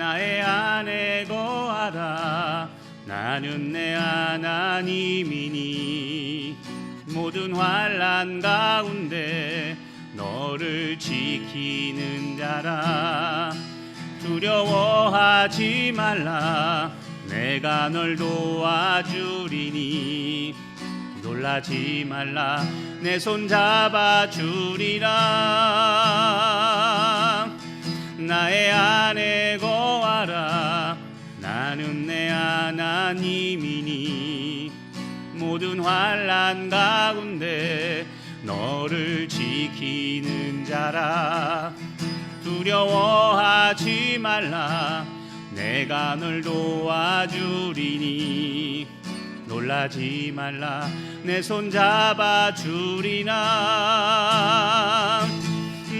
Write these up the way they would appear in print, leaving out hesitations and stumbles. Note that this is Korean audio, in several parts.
나의 안에 거하라. 나는 내 하나님이니 모든 환난 가운데 너를 지키는 자라. 두려워하지 말라. 내가 널 도와주리니 놀라지 말라. 내 손 잡아주리라. 나의 안에 거하라. 나는 내 하나님이니 모든 환난 가운데 너를 지키는 자라. 두려워하지 말라. 내가 널 도와주리니 놀라지 말라. 내 손 잡아주리라.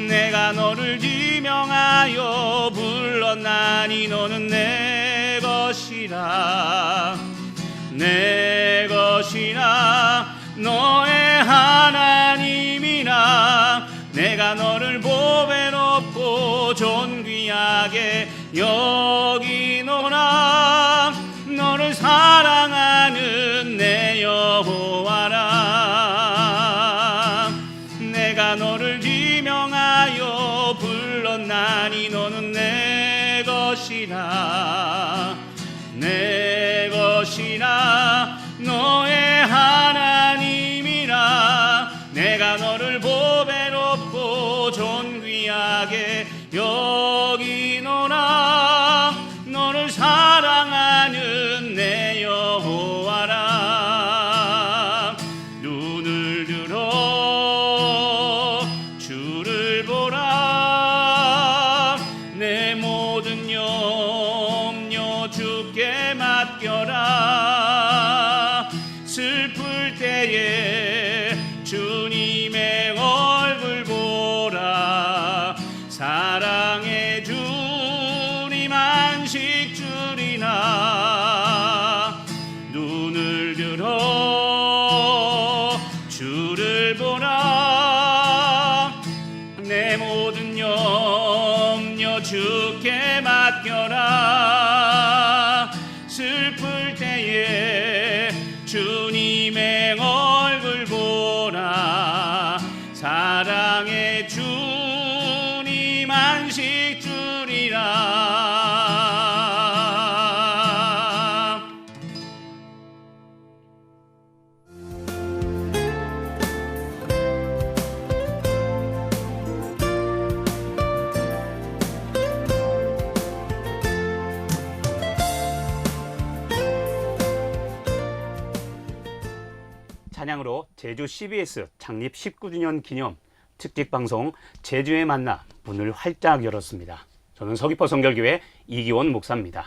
내가 너를 지명하여 불렀나니 너는 내 것이라. 내 것이라. 너의 하나님이라. 내가 너를 보배롭고 존귀하게 여기노라. 너를 사랑하는 내 여호와라. 내가 너를 지명하여 불렀나니 너는 내 것이라. 내 것이라. 너의 하나님이라. 내가 너를 보배롭고 존귀하게 여기노라. 너를 사랑하는 내 여호와라. 눈을 들어 주를 보라. 내 모든 염려 주께 맡겨라. 슬플 때에 주님의 얼굴 보라. 사랑의 주님 안식 주리라. 눈을 들어 주를 보라. 내 모든 염려 주께 맡겨라. 슬플 때에 주님의 얼굴 보라. 사랑의 주님 안식 주리라. 찬양으로 제주 CBS 창립 19주년 기념 특집 방송 제주의 만나 문을 활짝 열었습니다. 저는 서귀포 성결교회 이기원 목사입니다.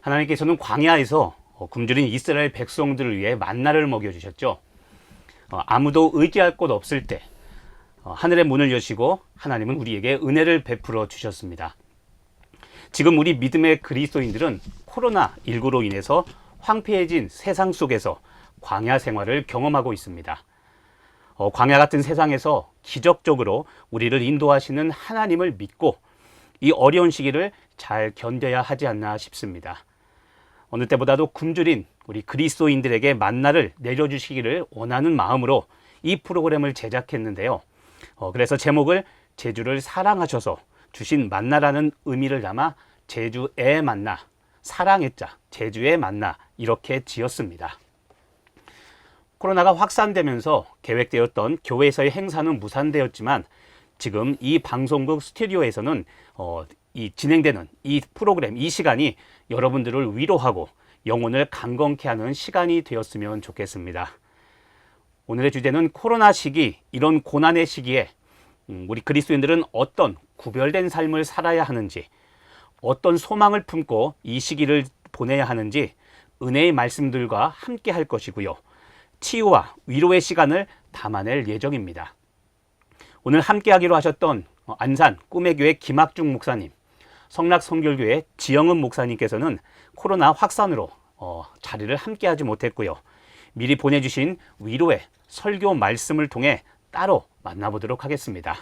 하나님께서는 광야에서 굶주린 이스라엘 백성들을 위해 만나를 먹여주셨죠. 아무도 의지할 곳 없을 때 하늘의 문을 여시고 하나님은 우리에게 은혜를 베풀어 주셨습니다. 지금 우리 믿음의 그리스도인들은 코로나19로 인해서 황폐해진 세상 속에서 광야 생활을 경험하고 있습니다. 광야 같은 세상에서 기적적으로 우리를 인도하시는 하나님을 믿고 이 어려운 시기를 잘 견뎌야 하지 않나 싶습니다. 어느 때보다도 굶주린 우리 그리스도인들에게 만나를 내려주시기를 원하는 마음으로 이 프로그램을 제작했는데요. 그래서 제목을 제주를 사랑하셔서 주신 만나라는 의미를 담아 제주의 만나, 사랑의 자, 제주의 만나 이렇게 지었습니다. 코로나가 확산되면서 계획되었던 교회에서의 행사는 무산되었지만 지금 이 방송국 스튜디오에서는 이 진행되는 이 프로그램, 이 시간이 여러분들을 위로하고 영혼을 강건케 하는 시간이 되었으면 좋겠습니다. 오늘의 주제는 코로나 시기, 이런 고난의 시기에 우리 그리스도인들은 어떤 구별된 삶을 살아야 하는지, 어떤 소망을 품고 이 시기를 보내야 하는지 은혜의 말씀들과 함께 할 것이고요. 치유와 위로의 시간을 담아낼 예정입니다. 오늘 함께 하기로 하셨던 안산 꿈의 교회 김학중 목사님, 성락 성결교회 지영은 목사님께서는 코로나 확산으로 자리를 함께 하지 못했고요. 미리 보내주신 위로의 설교 말씀을 통해 따로 만나보도록 하겠습니다.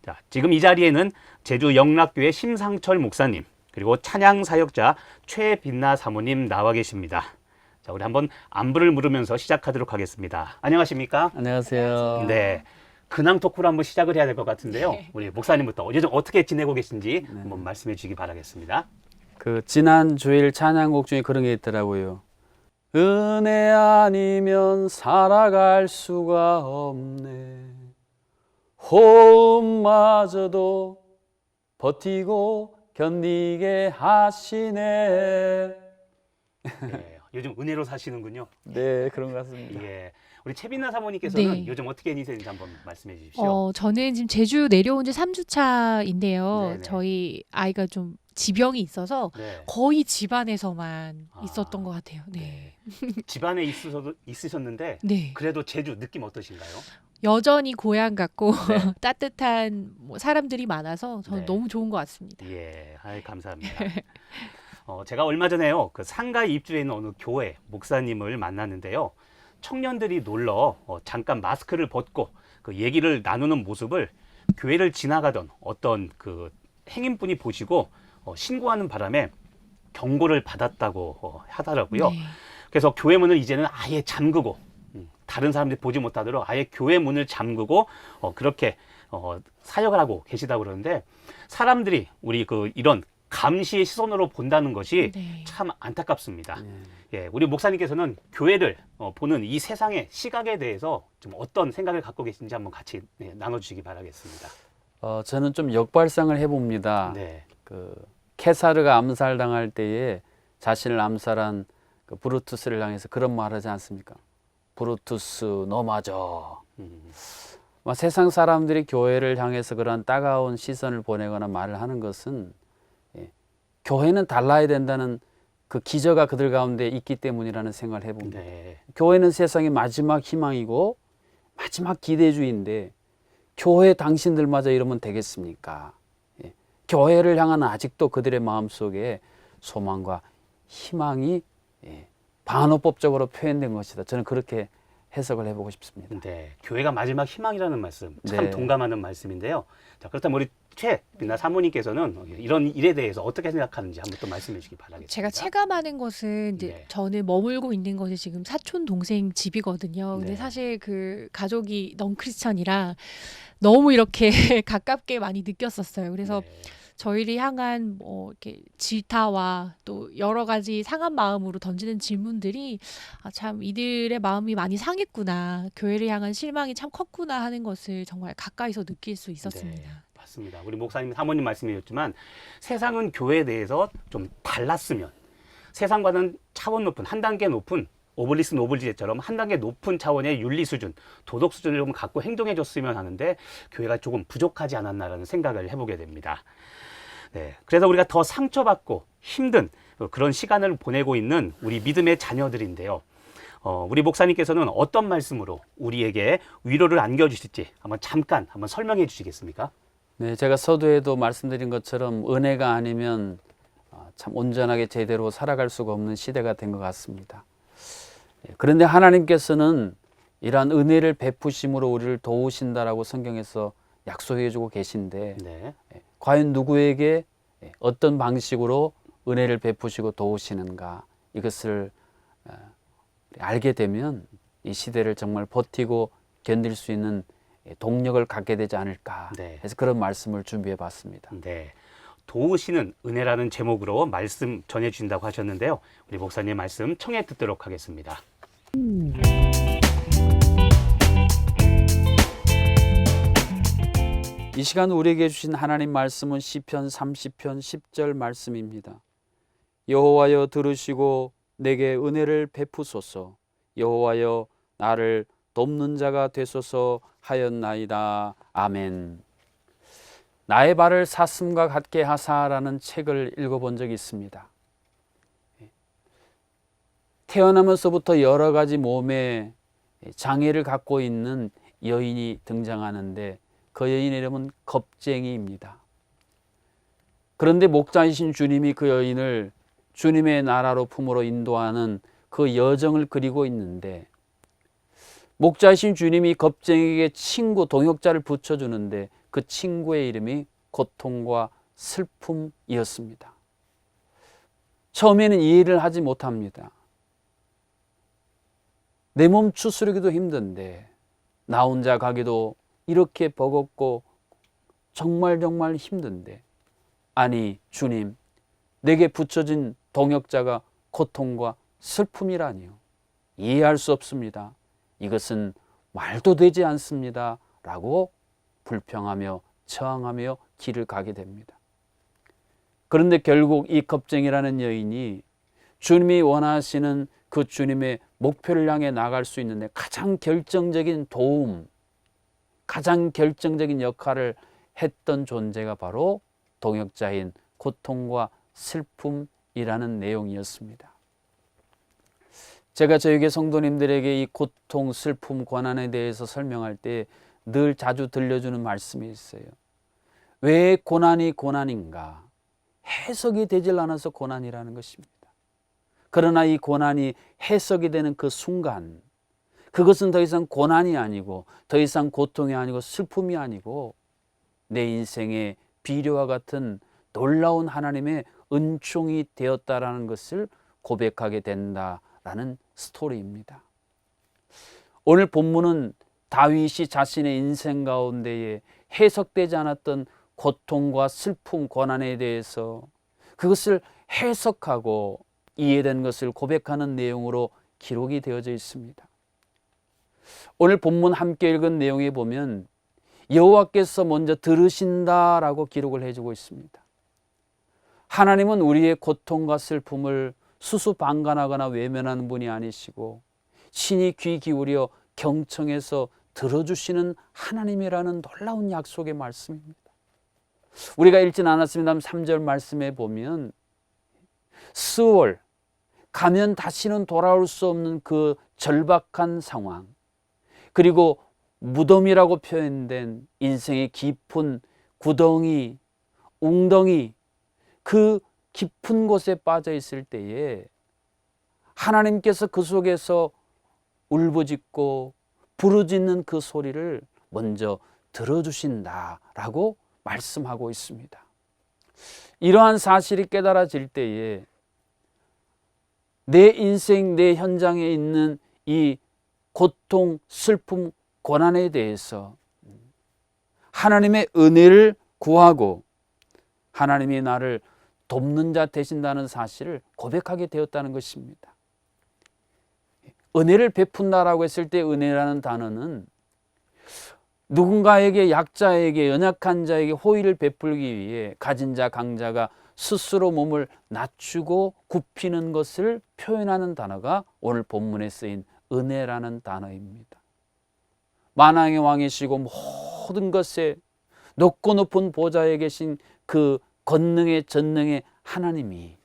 자, 지금 이 자리에는 제주 영락교회 심상철 목사님 그리고 찬양 사역자 최빛나 사모님 나와 계십니다. 자, 우리 한번 안부를 물으면서 시작하도록 하겠습니다. 안녕하십니까? 안녕하세요. 네. 근황 토크로 한번 시작을 해야 될 것 같은데요. 우리 목사님부터 요즘 어떻게 지내고 계신지 한번 말씀해 주시기 바라겠습니다. 그 지난 주일 찬양곡 중에 그런 게 있더라고요. 은혜 아니면 살아갈 수가 없네. 호흡마저도 버티고 견디게 하시네. 네, 요즘 은혜로 사시는군요. 네, 그런 것 같습니다. 예. 우리 최빛나 사모님께서는 네. 요즘 어떻게 지내시는지 한번 말씀해 주십시오. 저는 지금 제주 내려온 지 3주 차인데요. 네네. 저희 아이가 좀 지병이 있어서 네. 거의 집안에서만 아, 있었던 것 같아요. 네. 집안에 있으셨는데 네. 그래도 제주 느낌 어떠신가요? 여전히 고향 같고 네. 따뜻한 뭐 사람들이 많아서 저는 네. 너무 좋은 것 같습니다. 예, 아이, 감사합니다. 제가 얼마 전에요, 그 상가에 입주해 있는 어느 교회 목사님을 만났는데요. 청년들이 놀러 잠깐 마스크를 벗고 그 얘기를 나누는 모습을 교회를 지나가던 어떤 그 행인분이 보시고 신고하는 바람에 경고를 받았다고 하더라고요. 네. 그래서 교회 문을 이제는 아예 잠그고 다른 사람들이 보지 못하도록 아예 교회 문을 잠그고 그렇게 사역을 하고 계시다고 그러는데 사람들이 우리 그 이런 감시의 시선으로 본다는 것이 네. 참 안타깝습니다. 네. 예, 우리 목사님께서는 교회를 보는 이 세상의 시각에 대해서 좀 어떤 생각을 갖고 계신지 한번 같이 나눠주시기 바라겠습니다. 저는 좀 역발상을 해봅니다. 네, 그 케사르가 암살당할 때에 자신을 암살한 그 브루투스를 향해서 그런 말 하지 않습니까? 브루투스 너 맞아. 세상 사람들이 교회를 향해서 그런 따가운 시선을 보내거나 말을 하는 것은 교회는 달라야 된다는 그 기저가 그들 가운데 있기 때문이라는 생각을 해봅니다. 네, 교회는 세상의 마지막 희망이고 마지막 기대주의인데 교회 당신들마저 이러면 되겠습니까? 교회를 향한 아직도 그들의 마음속에 소망과 희망이 반어법적으로 표현된 것이다. 저는 그렇게 해석을 해보고 싶습니다. 네, 교회가 마지막 희망이라는 말씀 참 네. 동감하는 말씀인데요. 자, 그렇다면 우리 최빛나 사모님께서는 이런 일에 대해서 어떻게 생각하는지 한번 또 말씀해 주시기 바라겠습니다. 제가 체감하는 것은 이제 네. 저는 머물고 있는 것이 지금 사촌 동생 집이거든요. 근데 네. 사실 그 가족이 넌 크리스천이라 너무 이렇게 가깝게 많이 느꼈었어요. 그래서 네. 저희를 향한 뭐 이렇게 질타와 또 여러 가지 상한 마음으로 던지는 질문들이 참 이들의 마음이 많이 상했구나. 교회를 향한 실망이 참 컸구나 하는 것을 정말 가까이서 느낄 수 있었습니다. 네, 맞습니다. 우리 목사님, 사모님 말씀이셨지만 세상은 교회에 대해서 좀 달랐으면 세상과는 차원 높은 한 단계 높은 오블리스 노블지제처럼 한 단계 높은 차원의 윤리 수준, 도덕 수준을 좀 갖고 행동해 줬으면 하는데 교회가 조금 부족하지 않았나라는 생각을 해보게 됩니다. 네, 그래서 우리가 더 상처받고 힘든 그런 시간을 보내고 있는 우리 믿음의 자녀들인데요. 우리 목사님께서는 어떤 말씀으로 우리에게 위로를 안겨주실지 잠깐 설명해 주시겠습니까? 네, 제가 서두에도 말씀드린 것처럼 은혜가 아니면 참 온전하게 제대로 살아갈 수가 없는 시대가 된 것 같습니다. 그런데 하나님께서는 이러한 은혜를 베푸심으로 우리를 도우신다라고 성경에서 약속해 주고 계신데 네. 과연 누구에게 어떤 방식으로 은혜를 베푸시고 도우시는가 이것을 알게 되면 이 시대를 정말 버티고 견딜 수 있는 동력을 갖게 되지 않을까 네. 해서 그런 말씀을 준비해 봤습니다. 네. 도우시는 은혜라는 제목으로 말씀 전해 주신다고 하셨는데요. 우리 목사님 말씀 청해 듣도록 하겠습니다. 이 시간 우리에게 주신 하나님 말씀은 시편 30편 10절 말씀입니다. 여호와여 들으시고 내게 은혜를 베푸소서. 여호와여 나를 돕는 자가 되소서 하였나이다. 아멘. 나의 발을 사슴과 같게 하사라는 책을 읽어본 적이 있습니다. 태어나면서부터 여러 가지 몸에 장애를 갖고 있는 여인이 등장하는데 그 여인의 이름은 겁쟁이입니다. 그런데 목자이신 주님이 그 여인을 주님의 나라로 품으로 인도하는 그 여정을 그리고 있는데 목자이신 주님이 겁쟁이에게 친구 동역자를 붙여주는데 그 친구의 이름이 고통과 슬픔이었습니다. 처음에는 이해를 하지 못합니다. 내 몸 추스르기도 힘든데 나 혼자 가기도 이렇게 버겁고 정말 힘든데, 아니 주님, 내게 붙여진 동역자가 고통과 슬픔이라니요. 이해할 수 없습니다. 이것은 말도 되지 않습니다. 라고 불평하며 저항하며 길을 가게 됩니다. 그런데 결국 이 겁쟁이라는 여인이 주님이 원하시는 그 주님의 목표를 향해 나갈 수 있는데 가장 결정적인 도움, 가장 결정적인 역할을 했던 존재가 바로 동역자인 고통과 슬픔이라는 내용이었습니다. 제가 저에게 성도님들에게 이 고통, 슬픔, 고난에 대해서 설명할 때 늘 자주 들려주는 말씀이 있어요. 왜 고난이 고난인가? 해석이 되질 않아서 고난이라는 것입니다. 그러나 이 고난이 해석이 되는 그 순간, 그것은 더 이상 고난이 아니고 더 이상 고통이 아니고 슬픔이 아니고 내 인생의 비료와 같은 놀라운 하나님의 은총이 되었다라는 것을 고백하게 된다라는 스토리입니다. 오늘 본문은 다윗이 자신의 인생 가운데에 해석되지 않았던 고통과 슬픔, 고난에 대해서 그것을 해석하고 이해된 것을 고백하는 내용으로 기록이 되어져 있습니다. 오늘 본문 함께 읽은 내용에 보면 여호와께서 먼저 들으신다라고 기록을 해주고 있습니다. 하나님은 우리의 고통과 슬픔을 수수방관하거나 외면하는 분이 아니시고 친히 귀 기울여 경청해서 들어주시는 하나님이라는 놀라운 약속의 말씀입니다. 우리가 읽진 않았습니다만 3절 말씀에 보면 스월, 가면 다시는 돌아올 수 없는 그 절박한 상황, 그리고 무덤이라고 표현된 인생의 깊은 구덩이, 웅덩이, 그 깊은 곳에 빠져 있을 때에 하나님께서 그 속에서 울부짖고 부르짖는 그 소리를 먼저 들어주신다라고 말씀하고 있습니다. 이러한 사실이 깨달아질 때에 내 인생, 내 현장에 있는 이 고통, 슬픔, 고난에 대해서 하나님의 은혜를 구하고 하나님이 나를 돕는 자 되신다는 사실을 고백하게 되었다는 것입니다. 은혜를 베푼다라고 했을 때 은혜라는 단어는 누군가에게, 약자에게, 연약한 자에게 호의를 베풀기 위해 가진 자, 강자가 스스로 몸을 낮추고 굽히는 것을 표현하는 단어가 오늘 본문에 쓰인 은혜라는 단어입니다. 만왕의 왕이시고 모든 것에 높고 높은 보좌에 계신 그 권능의 전능의 하나님이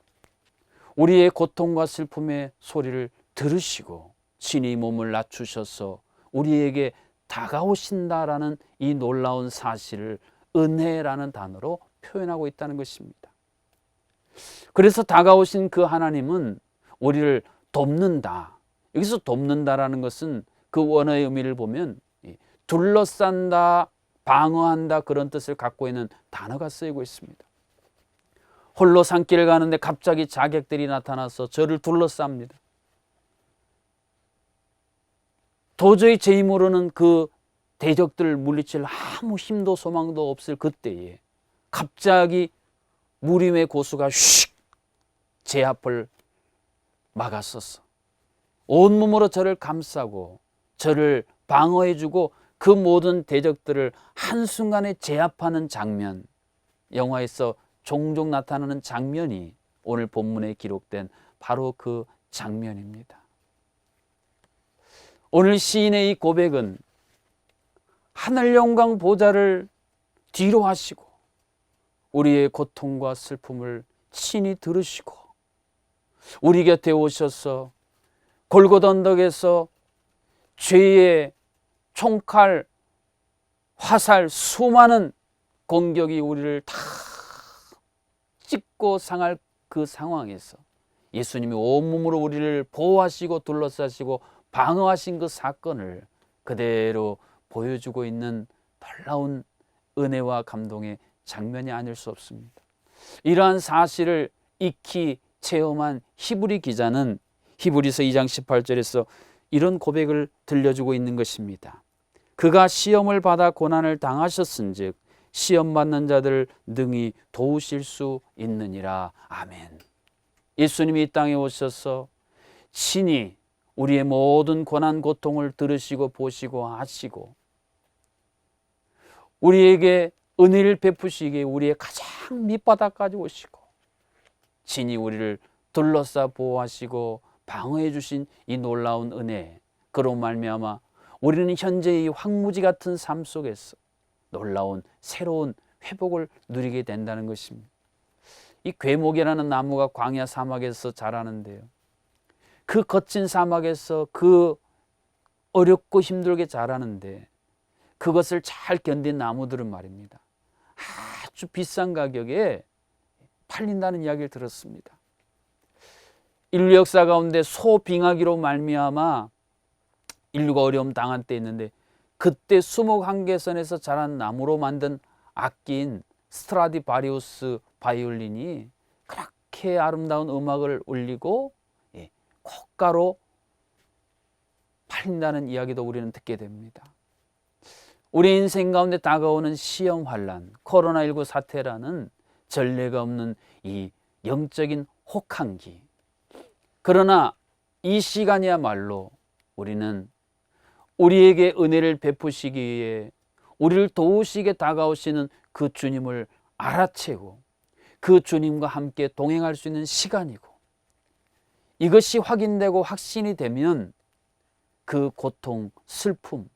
우리의 고통과 슬픔의 소리를 들으시고 친히 몸을 낮추셔서 우리에게 다가오신다라는 이 놀라운 사실을 은혜라는 단어로 표현하고 있다는 것입니다. 그래서 다가오신 그 하나님은 우리를 돕는다. 여기서 돕는다라는 것은 그 원어의 의미를 보면 둘러싼다, 방어한다, 그런 뜻을 갖고 있는 단어가 쓰이고 있습니다. 홀로 산길을 가는데 갑자기 자객들이 나타나서 저를 둘러쌉니다. 도저히 제 힘으로는 그 대적들을 물리칠 아무 힘도 소망도 없을 그때에 갑자기 무림의 고수가 슉 제 앞을 막았었어. 온몸으로 저를 감싸고 저를 방어해주고 그 모든 대적들을 한순간에 제압하는 장면, 영화에서 종종 나타나는 장면이 오늘 본문에 기록된 바로 그 장면입니다. 오늘 시인의 이 고백은 하늘 영광 보좌를 뒤로 하시고 우리의 고통과 슬픔을 친히 들으시고 우리 곁에 오셔서 골고다 언덕에서 죄의 총칼, 화살, 수많은 공격이 우리를 다 찢고 상할 그 상황에서 예수님이 온몸으로 우리를 보호하시고 둘러싸시고 방어하신 그 사건을 그대로 보여주고 있는 놀라운 은혜와 감동의 장면이 아닐 수 없습니다. 이러한 사실을 익히 체험한 히브리 기자는 히브리서 2장 18절에서 이런 고백을 들려주고 있는 것입니다. 그가 시험을 받아 고난을 당하셨은즉 시험 받는 자들 능히 도우실 수 있느니라. 아멘. 예수님이 이 땅에 오셔서 친히 우리의 모든 고난 고통을 들으시고 보시고 하시고 우리에게 은혜를 베푸시기에 우리의 가장 밑바닥까지 오시고 친히 우리를 둘러싸 보호하시고 방어해 주신 이 놀라운 은혜, 그로 말미암아 우리는 현재 이 황무지 같은 삶 속에서 놀라운 새로운 회복을 누리게 된다는 것입니다. 이 괴목이라는 나무가 광야 사막에서 자라는데요, 그 거친 사막에서 그 어렵고 힘들게 자라는데 그것을 잘 견딘 나무들은 말입니다, 아주 비싼 가격에 팔린다는 이야기를 들었습니다. 인류 역사 가운데 소빙하기로 말미암아 인류가 어려움 당한 때 있는데, 그때 수목한계선에서 자란 나무로 만든 악기인 스트라디바리우스 바이올린이 그렇게 아름다운 음악을 울리고 고가로 팔린다는 이야기도 우리는 듣게 됩니다. 우리 인생 가운데 다가오는 시험 환란, 코로나19 사태라는 전례가 없는 이 영적인 혹한기, 그러나 이 시간이야말로 우리는 우리에게 은혜를 베푸시기 위해 우리를 도우시게 다가오시는 그 주님을 알아채고 그 주님과 함께 동행할 수 있는 시간이고, 이것이 확인되고 확신이 되면 그 고통, 슬픔,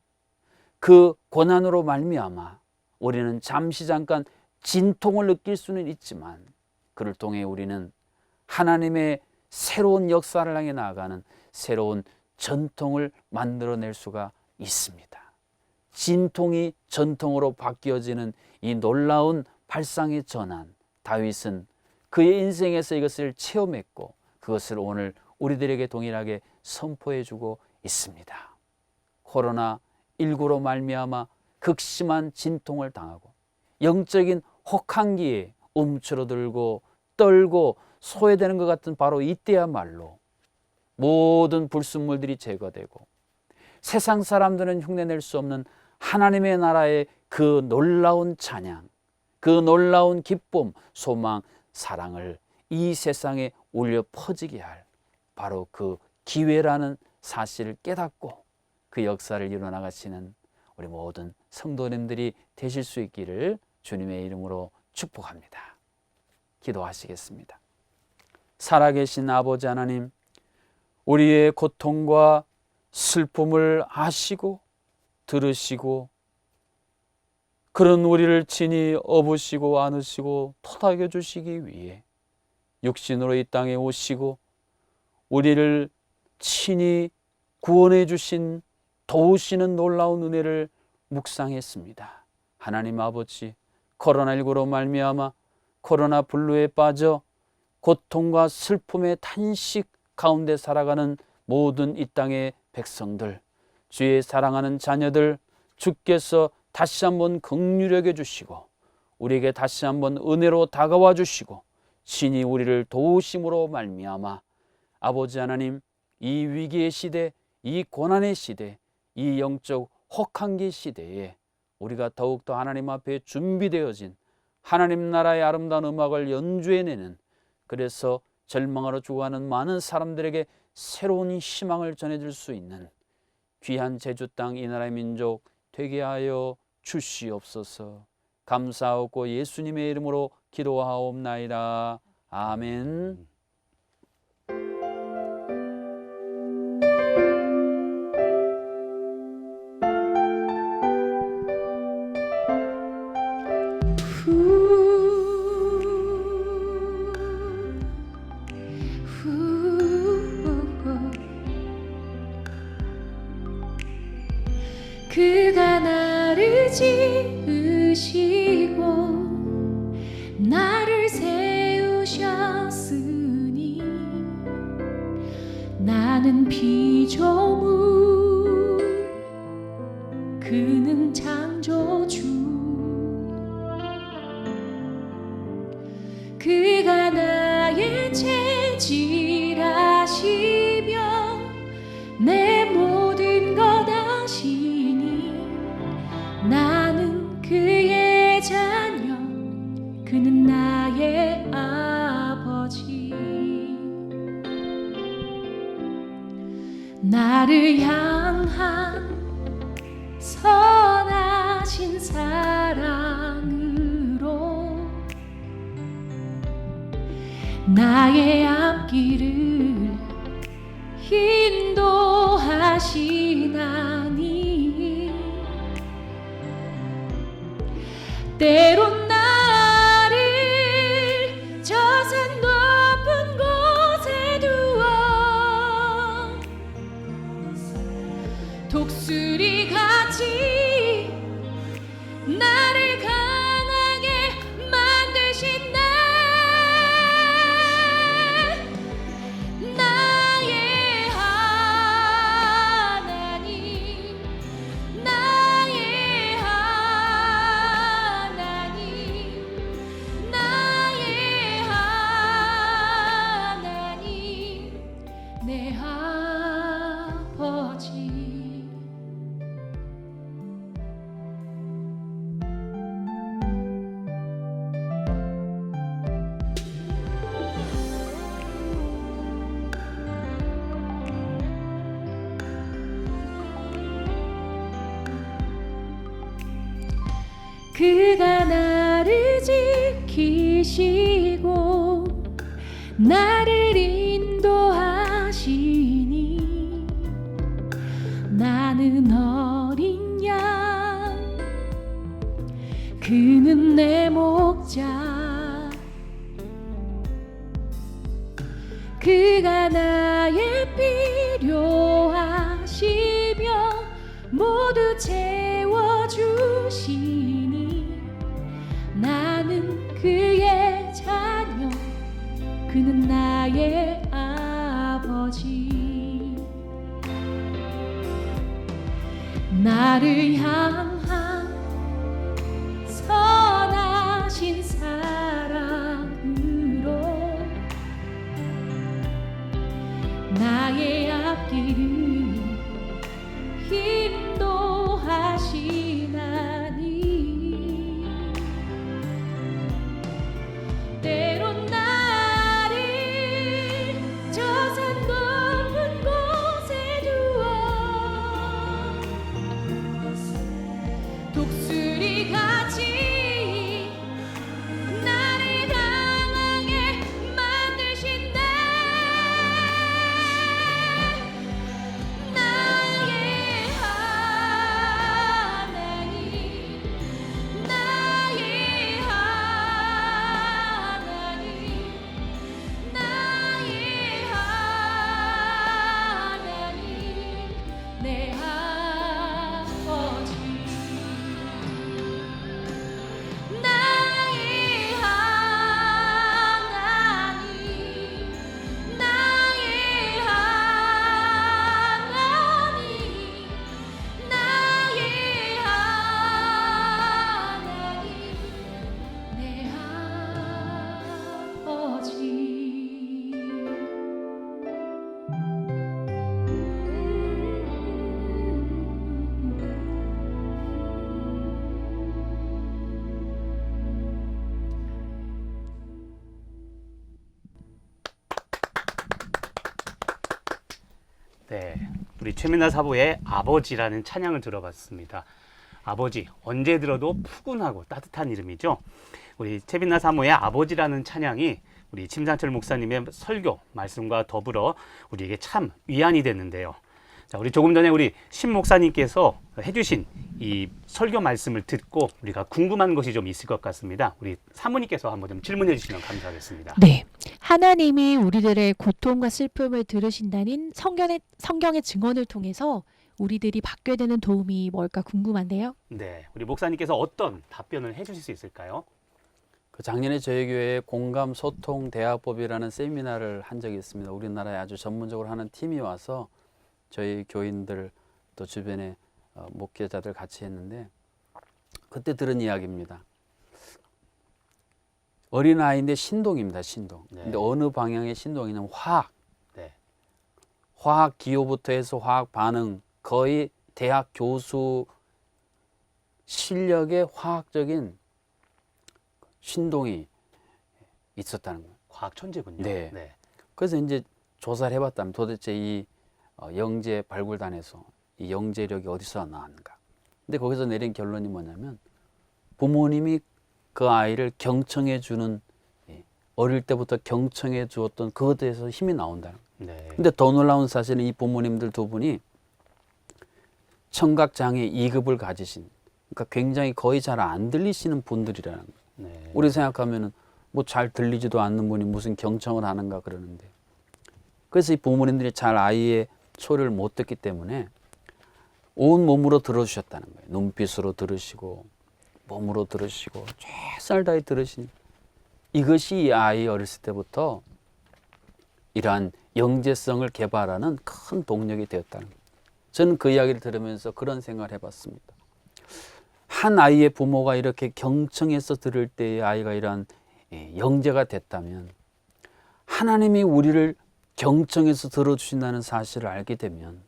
그 고난으로 말미암아 우리는 잠시 잠깐 진통을 느낄 수는 있지만 그를 통해 우리는 하나님의 새로운 역사를 향해 나아가는 새로운 전통을 만들어낼 수가 있습니다. 진통이 전통으로 바뀌어지는 이 놀라운 발상의 전환, 다윗은 그의 인생에서 이것을 체험했고 그것을 오늘 우리들에게 동일하게 선포해주고 있습니다. 코로나19로 말미암아 극심한 진통을 당하고 영적인 혹한기에 움츠러들고 떨고 소외되는 것 같은 바로 이때야말로 모든 불순물들이 제거되고 세상 사람들은 흉내낼 수 없는 하나님의 나라의 그 놀라운 찬양, 그 놀라운 기쁨, 소망, 사랑을 이 세상에 울려 퍼지게 할 바로 그 기회라는 사실을 깨닫고 그 역사를 이뤄나가시는 우리 모든 성도님들이 되실 수 있기를 주님의 이름으로 축복합니다. 기도하시겠습니다. 살아계신 아버지 하나님, 우리의 고통과 슬픔을 아시고 들으시고 그런 우리를 친히 업으시고 안으시고 토닥여 주시기 위해 육신으로 이 땅에 오시고 우리를 친히 구원해 주신 도우시는 놀라운 은혜를 묵상했습니다. 하나님 아버지, 코로나19로 말미암아 코로나 블루에 빠져 고통과 슬픔의 탄식 가운데 살아가는 모든 이 땅의 백성들, 주의 사랑하는 자녀들, 주께서 다시 한번 긍휼히 여겨 주시고 우리에게 다시 한번 은혜로 다가와 주시고 친히 우리를 도우심으로 말미암아 아버지 하나님, 이 위기의 시대, 이 고난의 시대, 이 영적 혹한기 시대에 우리가 더욱더 하나님 앞에 준비되어진 하나님 나라의 아름다운 음악을 연주해내는, 그래서 절망하러 죽어가는 많은 사람들에게 새로운 희망을 전해줄 수 있는 귀한 제주 땅 이 나라의 민족 되게 하여 주시옵소서. 감사하고 예수님의 이름으로 기도하옵나이다. 아멘. 그가 나를 지으시고 나를 세우셨으니 나는 피조물, 그는 창조주. 나를 향한 선하신 사랑으로 나의 앞길을 인도하시나니 때론 나를 저 산 높은 곳에 두어 독수리 같이 나를 강하게 만드신 나의 하나님, 나의 하나님, 나의 하나님, 내 아버지. 그가 나를 지키시고 나를 인도하시니 나는 어린 양 그는 내 목자 그가 나의 필요하시며 모두 채워주시니 나는 그의 자녀 그는 나의 아버지 나를 향한 선하신 사랑으로 나의 앞길을 인도하시나니 때론 나를 저 산 높은 곳에 두어 독수리 같이 나를 강하게 만드신 나의 하나님, 나의 하나님, 나의 하나님, 내 아버지. 나의 하나님, 나의 하나님, 나의 하나님, 내 아버지. 네, 우리 최민아 사부의 아버지라는 찬양을 들어봤습니다. 아버지, 언제 들어도 푸근하고 따뜻한 이름이죠. 우리 최민아 사모의 아버지라는 찬양이 우리 심상철 목사님의 설교 말씀과 더불어 우리에게 참 위안이 됐는데요. 자, 우리 조금 전에 우리 신 목사님께서 해주신 이 설교 말씀을 듣고 우리가 궁금한 것이 좀 있을 것 같습니다. 우리 사모님께서 한번 좀 질문해 주시면 감사하겠습니다. 네. 하나님이 우리들의 고통과 슬픔을 들으신다는 성경의 증언을 통해서 우리들이 받게 되는 도움이 뭘까 궁금한데요. 네, 우리 목사님께서 어떤 답변을 해주실 수 있을까요? 그 작년에 저희 교회에 공감 소통 대화법이라는 세미나를 한 적이 있습니다. 우리나라에 아주 전문적으로 하는 팀이 와서 저희 교인들 또 주변에 목회자들 같이 했는데 그때 들은 이야기입니다. 어린아이인데 신동입니다. 신동. 네. 근데 어느 방향의 신동이냐면 화학. 네. 화학 기호부터 해서 화학 반응 거의 대학 교수 실력의 화학적인 신동이 있었다는 거예요. 과학 천재군요. 네. 그래서 이제 조사를 해봤다면 도대체 이 영재 발굴단에서 이 영재력이 어디서 나왔는가. 근데 거기서 내린 결론이 뭐냐면 부모님이 그 아이를 경청해 주는, 어릴 때부터 경청해 주었던 그것에서 힘이 나온다는 거예요. 네. 근데 더 놀라운 사실은 이 부모님들 두 분이 청각장애 2급을 가지신, 그러니까 굉장히 거의 잘 안 들리시는 분들이라는 거예요. 네. 우리 생각하면은 뭐 잘 들리지도 않는 분이 무슨 경청을 하는가 그러는데, 그래서 이 부모님들이 잘 아이의 소리를 못 듣기 때문에 온 몸으로 들어주셨다는 거예요. 눈빛으로 들으시고 몸으로 들으시고 최선을 다해 들으시니, 이것이 이 아이 어렸을 때부터 이러한 영재성을 개발하는 큰 동력이 되었다는 거예요. 저는 그 이야기를 들으면서 그런 생각을 해봤습니다. 한 아이의 부모가 이렇게 경청해서 들을 때의 아이가 이러한 영재가 됐다면, 하나님이 우리를 경청해서 들어주신다는 사실을 알게 되면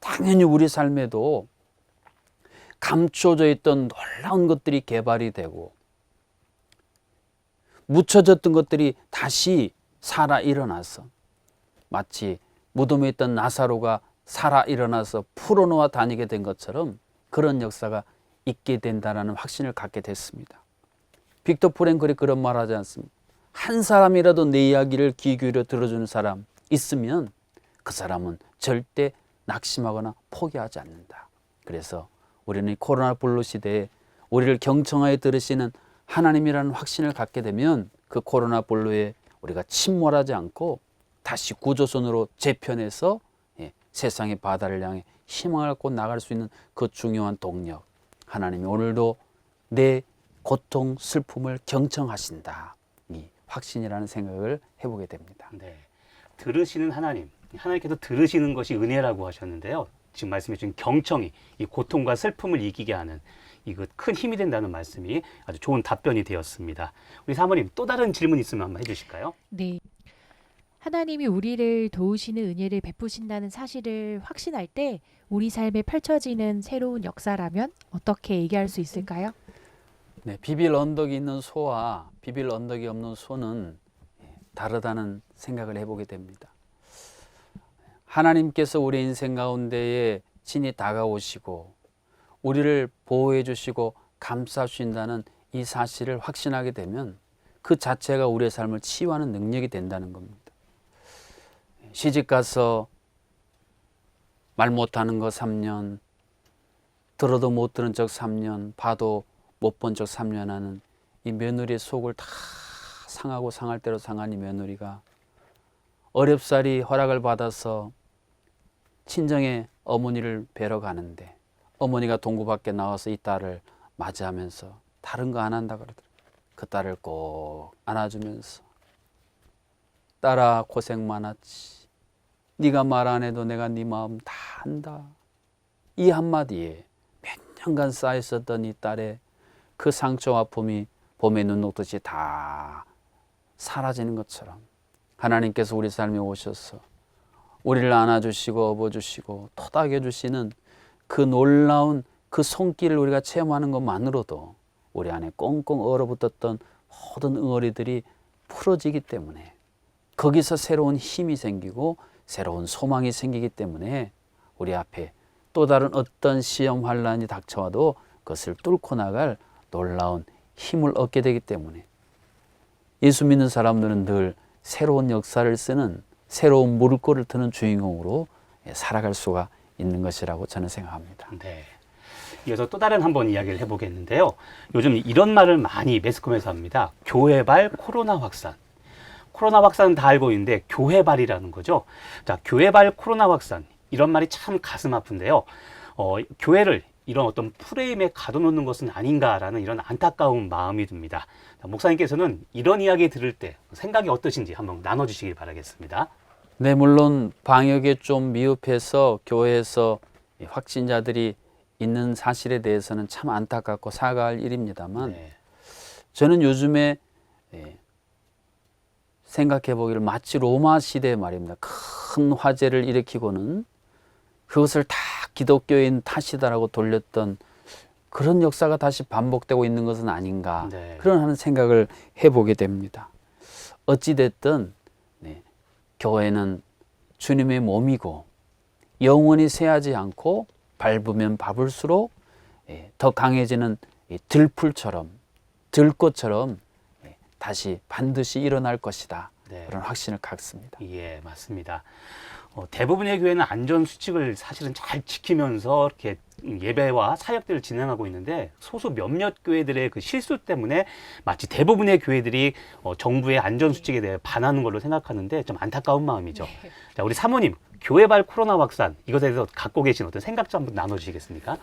당연히 우리 삶에도 감춰져 있던 놀라운 것들이 개발이 되고 묻혀졌던 것들이 다시 살아 일어나서, 마치 무덤에 있던 나사로가 살아 일어나서 풀어놓아 다니게 된 것처럼 그런 역사가 있게 된다는 확신을 갖게 됐습니다. 빅터 프랭클이 그런 말 하지 않습니까? 한 사람이라도 내 이야기를 귀 기울여 들어주는 사람 있으면 그 사람은 절대 낙심하거나 포기하지 않는다. 그래서 우리는 이 코로나 블루 시대에 우리를 경청하여 들으시는 하나님이라는 확신을 갖게 되면 그 코로나 블루에 우리가 침몰하지 않고 다시 구조선으로 재편해서 세상의 바다를 향해 희망을 갖고 나갈 수 있는 그 중요한 동력, 하나님이 오늘도 내 고통, 슬픔을 경청하신다, 이 확신이라는 생각을 해보게 됩니다. 네. 들으시는 하나님, 하나님께서 들으시는 것이 은혜라고 하셨는데요. 지금 말씀해 주신 경청이 이 고통과 슬픔을 이기게 하는 이거 큰 힘이 된다는 말씀이 아주 좋은 답변이 되었습니다. 우리 사모님, 또 다른 질문 있으면 한번 해주실까요? 네. 하나님이 우리를 도우시는 은혜를 베푸신다는 사실을 확신할 때 우리 삶에 펼쳐지는 새로운 역사라면 어떻게 얘기할 수 있을까요? 네, 비빌 언덕이 있는 소와 비빌 언덕이 없는 소는 다르다는 생각을 해보게 됩니다. 하나님께서 우리 인생 가운데에 친히 다가오시고 우리를 보호해 주시고 감싸 주신다는 이 사실을 확신하게 되면 그 자체가 우리의 삶을 치유하는 능력이 된다는 겁니다. 시집 가서 말 못하는 거 3년, 들어도 못 들은 척 3년, 봐도 못 본 척 3년 하는 이 며느리의 속을 다 상하고 상할 대로 상한 이 며느리가 어렵사리 허락을 받아서 친정의 어머니를 뵈러 가는데, 어머니가 동구 밖에 나와서 이 딸을 맞이하면서 다른 거 안 한다 그러더라고요. 그 딸을 꼭 안아주면서, 딸아 고생 많았지, 네가 말 안 해도 내가 네 마음 다 안다. 이 한마디에 몇 년간 쌓였었던 이 딸의 그 상처와 아픔이 봄의 눈 녹듯이 다 사라지는 것처럼 하나님께서 우리 삶에 오셔서 우리를 안아주시고 업어주시고 토닥여주시는 그 놀라운 그 손길을 우리가 체험하는 것만으로도 우리 안에 꽁꽁 얼어붙었던 모든 응어리들이 풀어지기 때문에, 거기서 새로운 힘이 생기고 새로운 소망이 생기기 때문에 우리 앞에 또 다른 어떤 시험 환란이 닥쳐와도 그것을 뚫고 나갈 놀라운 힘을 얻게 되기 때문에 예수 믿는 사람들은 늘 새로운 역사를 쓰는, 새로운 물꼬를 트는 주인공으로 살아갈 수가 있는 것이라고 저는 생각합니다. 네. 이어서 또 다른 한번 이야기를 해보겠는데요. 요즘 이런 말을 많이 매스컴에서 합니다. 교회발 코로나 확산. 코로나 확산은 다 알고 있는데 교회발이라는 거죠. 자, 교회발 코로나 확산, 이런 말이 참 가슴 아픈데요. 교회를 이런 어떤 프레임에 가둬놓는 것은 아닌가라는 이런 안타까운 마음이 듭니다. 자, 목사님께서는 이런 이야기 들을 때 생각이 어떠신지 한번 나눠주시길 바라겠습니다. 네, 물론 방역에 좀 미흡해서 교회에서 확진자들이 있는 사실에 대해서는 참 안타깝고 사과할 일입니다만, 네. 저는 요즘에 생각해 보기를 마치 로마 시대 말입니다. 큰 화재를 일으키고는 그것을 다 기독교인 탓이다라고 돌렸던 그런 역사가 다시 반복되고 있는 것은 아닌가, 네. 그런 하는 생각을 해보게 됩니다. 어찌됐든 교회는 주님의 몸이고 영원히 쇠하지 않고 밟으면 밟을수록 더 강해지는 들풀처럼 들꽃처럼 다시 반드시 일어날 것이다. 네. 그런 확신을 갖습니다. 예, 맞습니다. 대부분의 교회는 안전수칙을 사실은 잘 지키면서 이렇게 예배와 사역들을 진행하고 있는데 소수 몇몇 교회들의 그 실수 때문에 마치 대부분의 교회들이 정부의 안전수칙에 대해 반하는 걸로 생각하는데 좀 안타까운 마음이죠. 자, 우리 사모님, 교회발 코로나 확산 이것에 대해서 갖고 계신 어떤 생각 좀 한번 나눠주시겠습니까?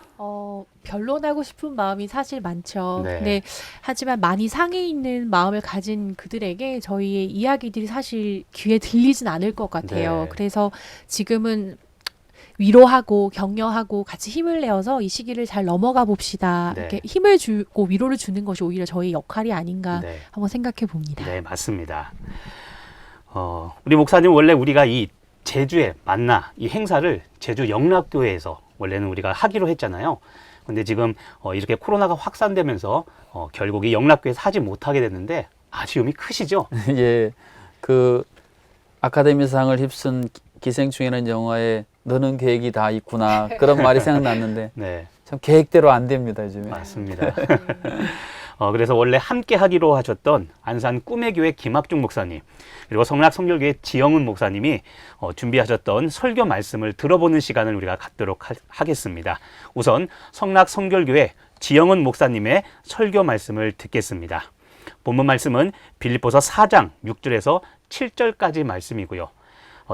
변론하고 싶은 마음이 사실 많죠. 네. 근데 하지만 많이 상해 있는 마음을 가진 그들에게 저희의 이야기들이 사실 귀에 들리진 않을 것 같아요. 네. 그래서 지금은 위로하고 격려하고 같이 힘을 내어서 이 시기를 잘 넘어가 봅시다. 네. 이렇게 힘을 주고 위로를 주는 것이 오히려 저희 역할이 아닌가 네. 한번 생각해 봅니다. 네, 맞습니다. 우리 목사님 원래 우리가 이 제주의 만나 이 행사를 제주 영락교회에서 원래는 우리가 하기로 했잖아요. 근데 지금 이렇게 코로나가 확산되면서 결국 이 영락교회에서 하지 못하게 됐는데 아쉬움이 크시죠? 예, 그 아카데미상을 휩쓴 기생충이라는 영화에 너는 계획이 다 있구나 그런 말이 생각났는데 네, 참 계획대로 안 됩니다 요즘에. 맞습니다. 그래서 원래 함께 하기로 하셨던 안산 꿈의 교회 김학중 목사님 그리고 성락 성결교회 지영은 목사님이 준비하셨던 설교 말씀을 들어보는 시간을 우리가 갖도록 하겠습니다. 우선 성락 성결교회 지영은 목사님의 설교 말씀을 듣겠습니다. 본문 말씀은 빌립보서 4장 6절에서 7절까지 말씀이고요.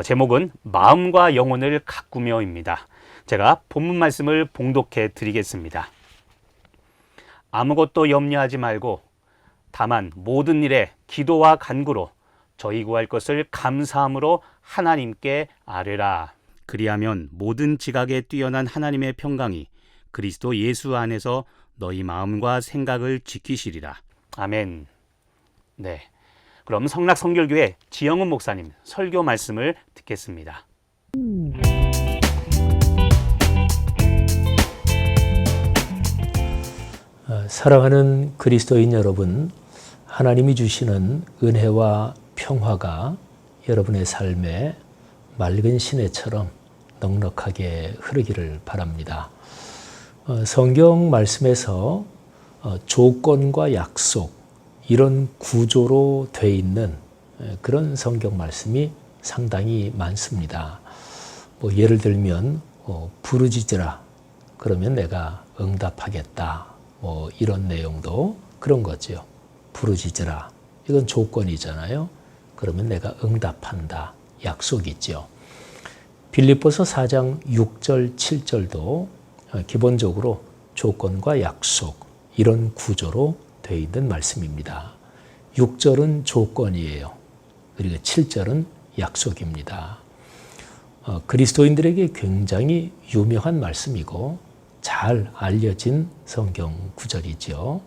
제목은 마음과 영혼을 가꾸며입니다. 제가 본문 말씀을 봉독해 드리겠습니다. 아무것도 염려하지 말고 다만 모든 일에 기도와 간구로 저희 구할 것을 감사함으로 하나님께 아뢰라. 그리하면 모든 지각에 뛰어난 하나님의 평강이 그리스도 예수 안에서 너희 마음과 생각을 지키시리라. 아멘. 네. 그럼 성락 성결교회 지영은 목사님 설교 말씀을 듣겠습니다. 사랑하는 그리스도인 여러분, 하나님이 주시는 은혜와 평화가 여러분의 삶에 맑은 시내처럼 넉넉하게 흐르기를 바랍니다. 성경 말씀에서 조건과 약속 이런 구조로 돼 있는 그런 성경 말씀이 상당히 많습니다. 예를 들면 부르짖으라 그러면 내가 응답하겠다. 이런 내용도 그런 거죠. 부르짖으라. 이건 조건이잖아요. 그러면 내가 응답한다. 약속이죠. 빌립보서 4장 6절, 7절도 기본적으로 조건과 약속 이런 구조로 되어 있는 말씀입니다. 6절은 조건이에요. 그리고 7절은 약속입니다. 그리스도인들에게 굉장히 유명한 말씀이고 잘 알려진 성경 구절이죠.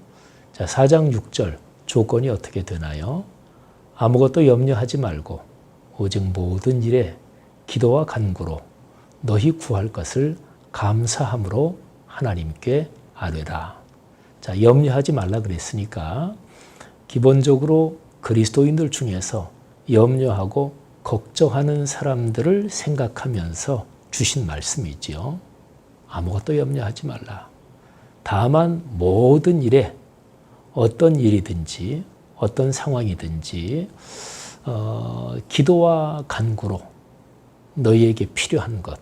자, 4장 6절 조건이 어떻게 되나요? 아무것도 염려하지 말고 오직 모든 일에 기도와 간구로 너희 구할 것을 감사함으로 하나님께 아뢰라. 자, 염려하지 말라 그랬으니까 기본적으로 그리스도인들 중에서 염려하고 걱정하는 사람들을 생각하면서 주신 말씀이지요. 아무것도 염려하지 말라. 다만 모든 일에 어떤 일이든지 어떤 상황이든지 기도와 간구로 너희에게 필요한 것,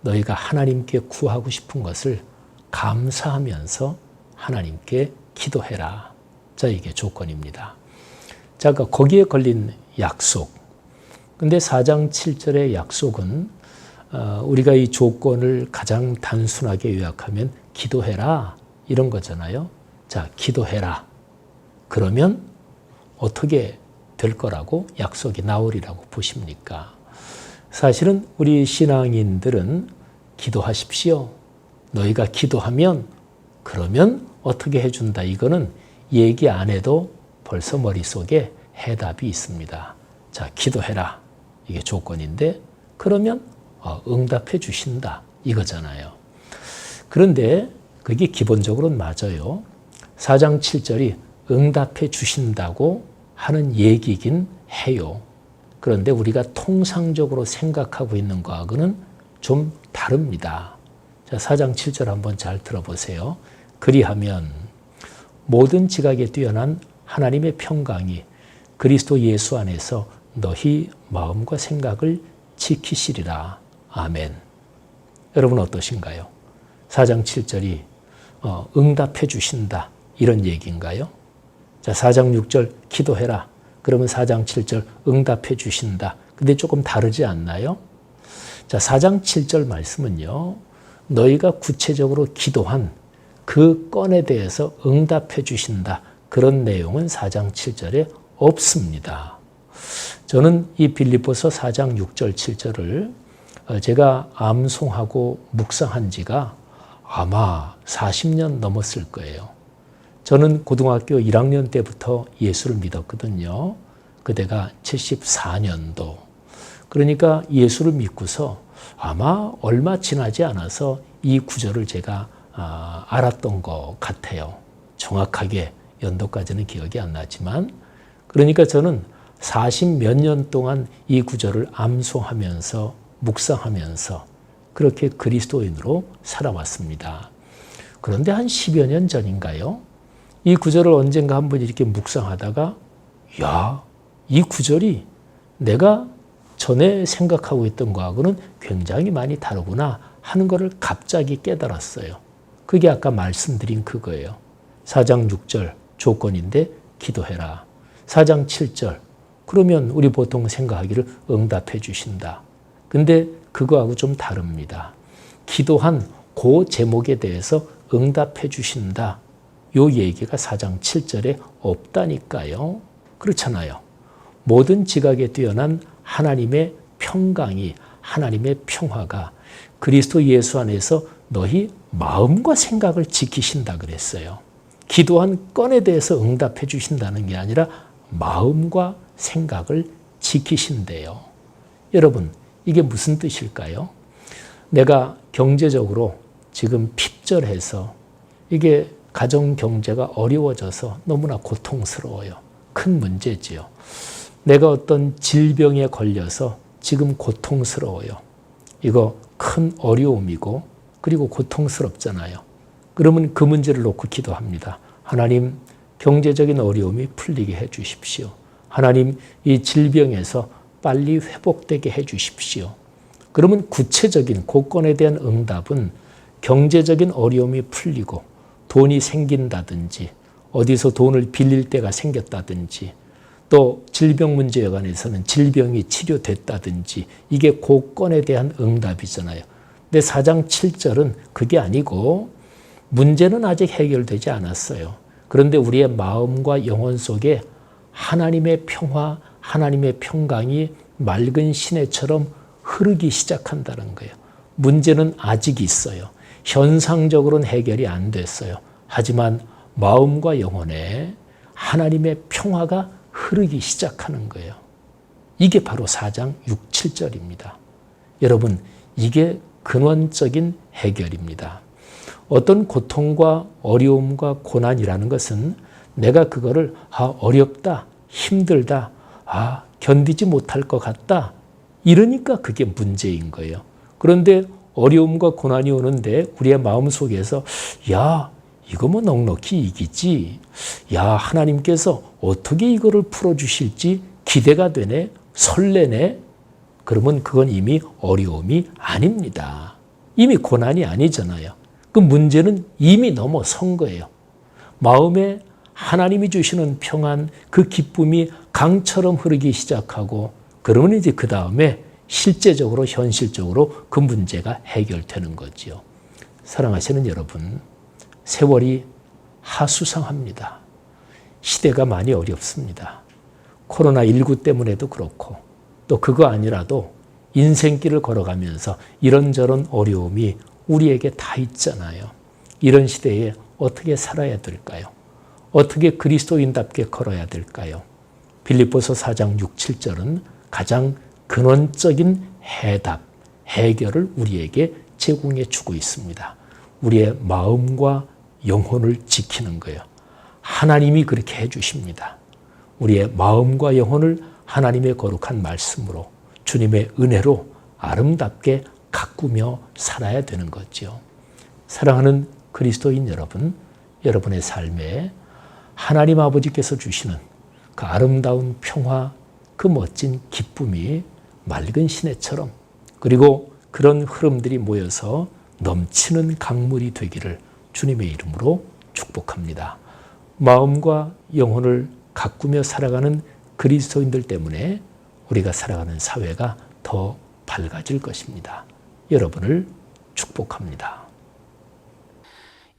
너희가 하나님께 구하고 싶은 것을 감사하면서 하나님께 기도해라. 자, 이게 조건입니다. 자, 거기에 걸린 약속. 근데 4장 7절의 약속은 우리가 이 조건을 가장 단순하게 요약하면 기도해라 이런 거잖아요. 자, 기도해라. 그러면 어떻게 될 거라고 약속이 나오리라고 보십니까? 사실은 우리 신앙인들은 기도하십시오. 너희가 기도하면 그러면 어떻게 해준다. 이거는 얘기 안 해도 벌써 머릿속에 해답이 있습니다. 자, 기도해라. 이게 조건인데 그러면 응답해 주신다. 이거잖아요. 그런데 그게 기본적으로는 맞아요. 4장 7절이 응답해 주신다고 하는 얘기긴 해요. 그런데 우리가 통상적으로 생각하고 있는 거하고는 좀 다릅니다. 자, 4장 7절 한번 잘 들어보세요. 그리하면 모든 지각에 뛰어난 하나님의 평강이 그리스도 예수 안에서 너희 마음과 생각을 지키시리라. 아멘. 여러분 어떠신가요? 4장 7절이 응답해 주신다 이런 얘기인가요? 자, 4장 6절 기도해라. 그러면 4장 7절 응답해 주신다. 근데 조금 다르지 않나요? 자, 4장 7절 말씀은요. 너희가 구체적으로 기도한 그 건에 대해서 응답해 주신다. 그런 내용은 4장 7절에 없습니다. 저는 이 빌립보서 4장 6절 7절을 제가 암송하고 묵상한 지가 아마 40년 넘었을 거예요. 저는 고등학교 1학년 때부터 예수를 믿었거든요. 그때가 74년도. 그러니까 예수를 믿고서 아마 얼마 지나지 않아서 이 구절을 제가 알았던 것 같아요. 정확하게 연도까지는 기억이 안 나지만 그러니까 저는 40 몇 년 동안 이 구절을 암송하면서 묵상하면서 그렇게 그리스도인으로 살아왔습니다. 그런데 한 10여 년 전인가요? 이 구절을 언젠가 한번 이렇게 묵상하다가 야, 이 구절이 내가 전에 생각하고 있던 거하고는 굉장히 많이 다르구나 하는 것을 갑자기 깨달았어요. 그게 아까 말씀드린 그거예요. 4장 6절 조건인데 기도해라. 4장 7절 그러면 우리 보통 생각하기를 응답해 주신다. 근데 그거하고 좀 다릅니다. 기도한 그 제목에 대해서 응답해 주신다. 요 얘기가 4장 7절에 없다니까요. 그렇잖아요. 모든 지각에 뛰어난 하나님의 평강이 하나님의 평화가 그리스도 예수 안에서 너희 마음과 생각을 지키신다 그랬어요. 기도한 건에 대해서 응답해 주신다는 게 아니라 마음과 생각을 지키신대요. 여러분, 이게 무슨 뜻일까요? 내가 경제적으로 지금 핍절해서 이게 가정 경제가 어려워져서 너무나 고통스러워요. 큰 문제지요. 내가 어떤 질병에 걸려서 지금 고통스러워요. 이거 큰 어려움이고 그리고 고통스럽잖아요. 그러면 그 문제를 놓고 기도합니다. 하나님, 경제적인 어려움이 풀리게 해 주십시오. 하나님, 이 질병에서 빨리 회복되게 해 주십시오. 그러면 구체적인 그 건에 대한 응답은 경제적인 어려움이 풀리고 돈이 생긴다든지 어디서 돈을 빌릴 때가 생겼다든지 또 질병 문제에 관해서는 질병이 치료됐다든지 이게 그 건에 대한 응답이잖아요. 근데 4장 7절은 그게 아니고 문제는 아직 해결되지 않았어요. 그런데 우리의 마음과 영혼 속에 하나님의 평화, 하나님의 평강이 맑은 시내처럼 흐르기 시작한다는 거예요. 문제는 아직 있어요. 현상적으로는 해결이 안 됐어요. 하지만 마음과 영혼에 하나님의 평화가 흐르기 시작하는 거예요. 이게 바로 4장 6, 7절입니다. 여러분, 이게 근원적인 해결입니다. 어떤 고통과 어려움과 고난이라는 것은 내가 그거를 어렵다, 힘들다, 견디지 못할 것 같다 이러니까 그게 문제인 거예요. 그런데 어려움과 고난이 오는데 우리의 마음속에서 야, 이거 뭐 넉넉히 이기지. 야, 하나님께서 어떻게 이거를 풀어주실지 기대가 되네, 설레네. 그러면 그건 이미 어려움이 아닙니다. 이미 고난이 아니잖아요. 그 문제는 이미 넘어선 거예요. 마음에 하나님이 주시는 평안, 그 기쁨이 강처럼 흐르기 시작하고 그러면 이제 그 다음에 실제적으로 현실적으로 그 문제가 해결되는 거지요. 사랑하시는 여러분, 세월이 하수상합니다. 시대가 많이 어렵습니다. 코로나19 때문에도 그렇고 또 그거 아니라도 인생길을 걸어가면서 이런저런 어려움이 우리에게 다 있잖아요. 이런 시대에 어떻게 살아야 될까요? 어떻게 그리스도인답게 걸어야 될까요? 빌립보서 4장 6, 7절은 가장 근원적인 해답, 해결을 우리에게 제공해 주고 있습니다. 우리의 마음과 영혼을 지키는 거예요. 하나님이 그렇게 해 주십니다. 우리의 마음과 영혼을 하나님의 거룩한 말씀으로 주님의 은혜로 아름답게 가꾸며 살아야 되는 거죠. 사랑하는 그리스도인 여러분, 여러분의 삶에 하나님 아버지께서 주시는 그 아름다운 평화, 그 멋진 기쁨이 맑은 시내처럼, 그리고 그런 흐름들이 모여서 넘치는 강물이 되기를 주님의 이름으로 축복합니다. 마음과 영혼을 가꾸며 살아가는 그리스도인들 때문에 우리가 살아가는 사회가 더 밝아질 것입니다. 여러분을 축복합니다.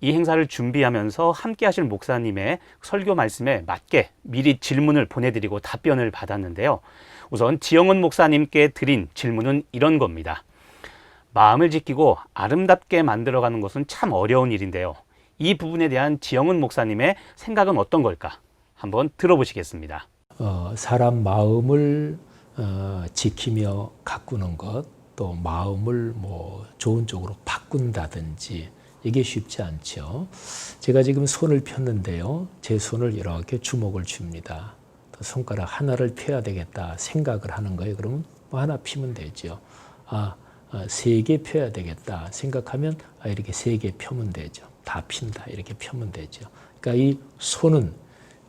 이 행사를 준비하면서 함께 하실 목사님의 설교 말씀에 맞게 미리 질문을 보내드리고 답변을 받았는데요. 우선 지영은 목사님께 드린 질문은 이런 겁니다. 마음을 지키고 아름답게 만들어가는 것은 참 어려운 일인데요. 이 부분에 대한 지영은 목사님의 생각은 어떤 걸까? 한번 들어보시겠습니다. 사람 마음을 지키며 가꾸는 것, 또 마음을 좋은 쪽으로 바꾼다든지 이게 쉽지 않죠. 제가 지금 손을 폈는데요. 제 손을 이렇게 주먹을 줍니다. 또 손가락 하나를 펴야 되겠다 생각을 하는 거예요. 그러면 하나 피면 되죠. 3개 펴야 되겠다 생각하면 이렇게 3개 펴면 되죠. 다 핀다 이렇게 펴면 되죠. 그러니까 이 손은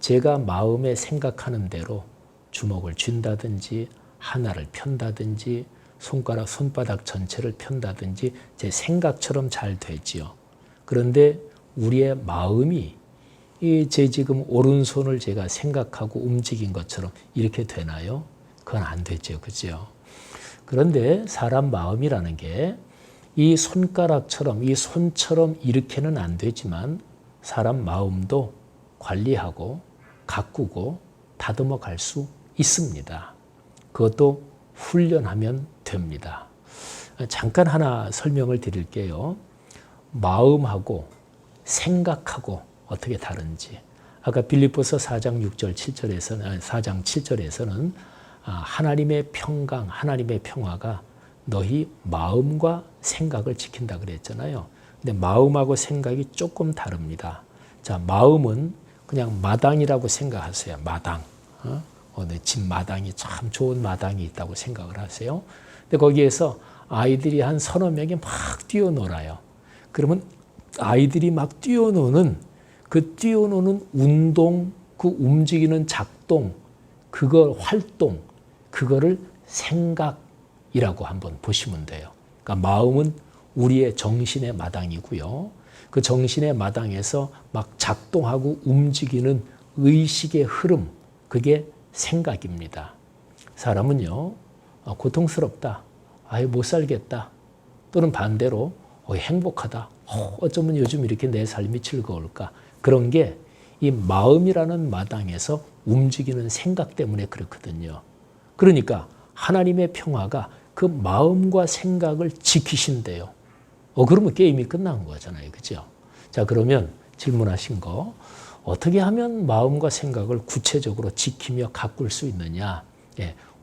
제가 마음에 생각하는 대로 주먹을 쥔다든지 하나를 편다든지 손바닥 전체를 편다든지 제 생각처럼 잘 되지요. 그런데 우리의 마음이 제 지금 오른손을 제가 생각하고 움직인 것처럼 이렇게 되나요? 그건 안 되죠. 그죠? 그런데 사람 마음이라는 게 이 손가락처럼, 이 손처럼 이렇게는 안 되지만 사람 마음도 관리하고 가꾸고 다듬어 갈 수 있습니다. 그것도 훈련하면 됩니다. 잠깐 하나 설명을 드릴게요. 마음하고 생각하고 어떻게 다른지. 아까 빌립보서 4장 6절 7절에서는 4장 7절에서는 하나님의 평강, 하나님의 평화가 너희 마음과 생각을 지킨다 그랬잖아요. 근데 마음하고 생각이 조금 다릅니다. 자, 마음은 그냥 마당이라고 생각하세요. 마당. 내 집 마당이 참 좋은 마당이 있다고 생각을 하세요. 근데 거기에서 아이들이 한 서너 명이 막 뛰어놀아요. 그러면 아이들이 막 뛰어노는 그 뛰어노는 운동, 그 움직이는 작동, 그거 활동, 그거를 생각이라고 한번 보시면 돼요. 그러니까 마음은 우리의 정신의 마당이고요. 그 정신의 마당에서 막 작동하고 움직이는 의식의 흐름, 그게 생각입니다. 사람은요, 고통스럽다, 아예 못 살겠다, 또는 반대로 행복하다, 어쩌면 요즘 이렇게 내 삶이 즐거울까, 그런 게 이 마음이라는 마당에서 움직이는 생각 때문에 그렇거든요. 그러니까 하나님의 평화가 그 마음과 생각을 지키신대요. 그러면 게임이 끝난 거잖아요. 그죠? 자, 그러면 질문하신 거, 어떻게 하면 마음과 생각을 구체적으로 지키며 가꿀 수 있느냐?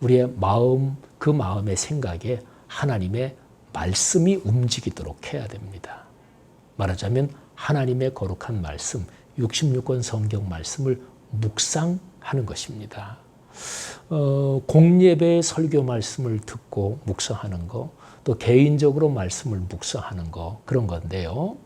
우리의 마음, 그 마음의 생각에 하나님의 말씀이 움직이도록 해야 됩니다. 말하자면 하나님의 거룩한 말씀, 66권 성경 말씀을 묵상하는 것입니다. 공예배의 설교 말씀을 듣고 묵상하는 거, 또 개인적으로 말씀을 묵상하는 거, 그런 건데요.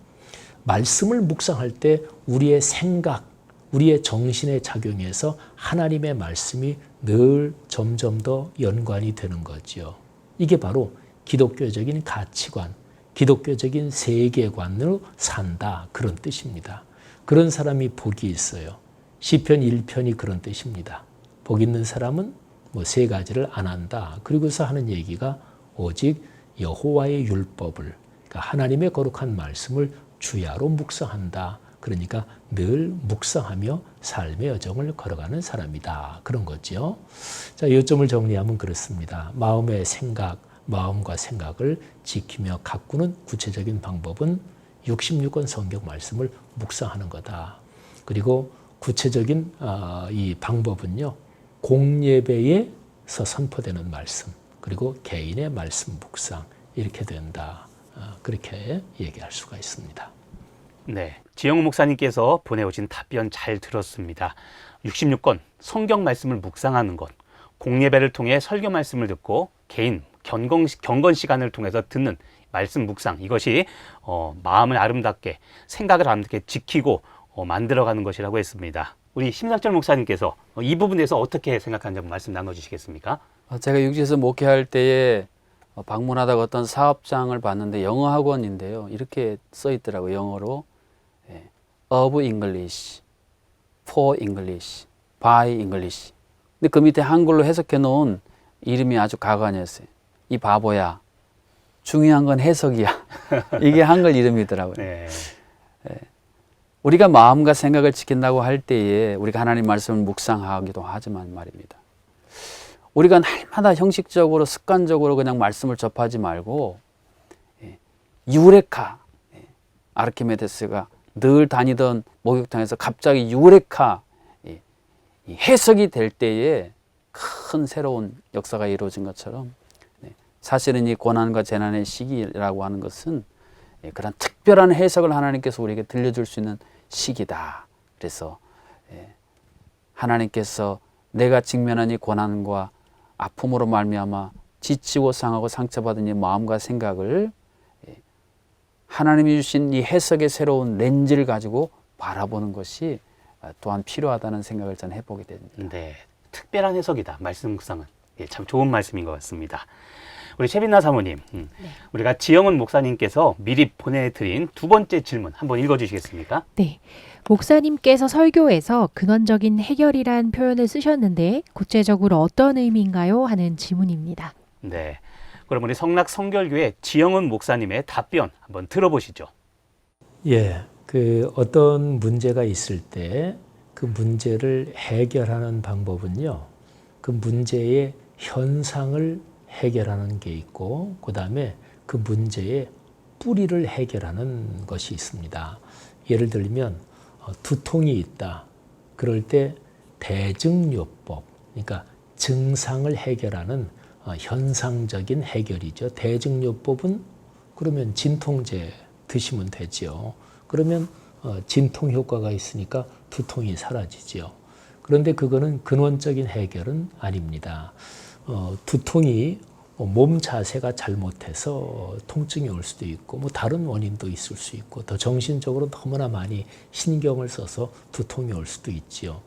말씀을 묵상할 때 우리의 생각, 우리의 정신의 작용에서 하나님의 말씀이 늘 점점 더 연관이 되는 거죠. 이게 바로 기독교적인 가치관, 기독교적인 세계관으로 산다, 그런 뜻입니다. 그런 사람이 복이 있어요. 시편 1편이 그런 뜻입니다. 복 있는 사람은 3가지를 안 한다. 그리고서 하는 얘기가 오직 여호와의 율법을, 그러니까 하나님의 거룩한 말씀을 주야로 묵상한다. 그러니까 늘 묵상하며 삶의 여정을 걸어가는 사람이다. 그런 거죠. 자, 요점을 정리하면 그렇습니다. 마음의 생각, 마음과 생각을 지키며 가꾸는 구체적인 방법은 66권 성경 말씀을 묵상하는 거다. 그리고 구체적인 이 방법은요, 공예배에서 선포되는 말씀, 그리고 개인의 말씀 묵상, 이렇게 된다. 그렇게 얘기할 수가 있습니다. 네, 지영우 목사님께서 보내오신 답변 잘 들었습니다. 66권 성경 말씀을 묵상하는 것, 공예배를 통해 설교 말씀을 듣고 경건 시간을 통해서 듣는 말씀 묵상, 이것이 마음을 아름답게, 생각을 아름답게 지키고 만들어가는 것이라고 했습니다. 우리 심상철 목사님께서 이 부분에서 어떻게 생각하는지 말씀 나눠주시겠습니까? 제가 육지에서 목회할 때에 방문하다가 어떤 사업장을 봤는데 영어 학원인데요. 이렇게 써 있더라고요. 영어로 of English, for English, by English. 근데 그 밑에 한글로 해석해 놓은 이름이 아주 가관이었어요. 이 바보야. 중요한 건 해석이야. 이게 한글 이름이더라고요. 네. 우리가 마음과 생각을 지킨다고 할 때에 우리가 하나님 말씀을 묵상하기도 하지만 말입니다. 우리가 날마다 형식적으로 습관적으로 그냥 말씀을 접하지 말고 유레카, 아르키메데스가 늘 다니던 목욕탕에서 갑자기 유레카 해석이 될 때에 큰 새로운 역사가 이루어진 것처럼 사실은 이 고난과 재난의 시기라고 하는 것은 그런 특별한 해석을 하나님께서 우리에게 들려줄 수 있는 시기다. 그래서 하나님께서 내가 직면한 이 고난과 아픔으로 말미암아 지치고 상하고 상처받은 이 마음과 생각을 하나님이 주신 이 해석의 새로운 렌즈를 가지고 바라보는 것이 또한 필요하다는 생각을 저는 해보게 됩니다. 네, 특별한 해석이다. 말씀 묵상은 참 좋은 말씀인 것 같습니다. 우리 최빈나 사모님, 우리가 지영은 목사님께서 미리 보내드린 두 번째 질문 한번 읽어주시겠습니까? 네. 목사님께서 설교에서 근원적인 해결이란 표현을 쓰셨는데 구체적으로 어떤 의미인가요? 하는 질문입니다. 네. 그럼 우리 성락 성결교회 지영은 목사님의 답변 한번 들어보시죠. 예, 그 어떤 문제가 있을 때 그 문제를 해결하는 방법은요, 그 문제의 현상을 해결하는 게 있고, 그 다음에 그 문제의 뿌리를 해결하는 것이 있습니다. 예를 들면 두통이 있다. 그럴 때 대증요법, 그러니까 증상을 해결하는 현상적인 해결이죠. 대증요법은 그러면 진통제 드시면 되죠. 그러면 진통 효과가 있으니까 두통이 사라지죠. 그런데 그거는 근원적인 해결은 아닙니다. 두통이 몸 자세가 잘못해서 통증이 올 수도 있고 뭐 다른 원인도 있을 수 있고 더 정신적으로 너무나 많이 신경을 써서 두통이 올 수도 있지요.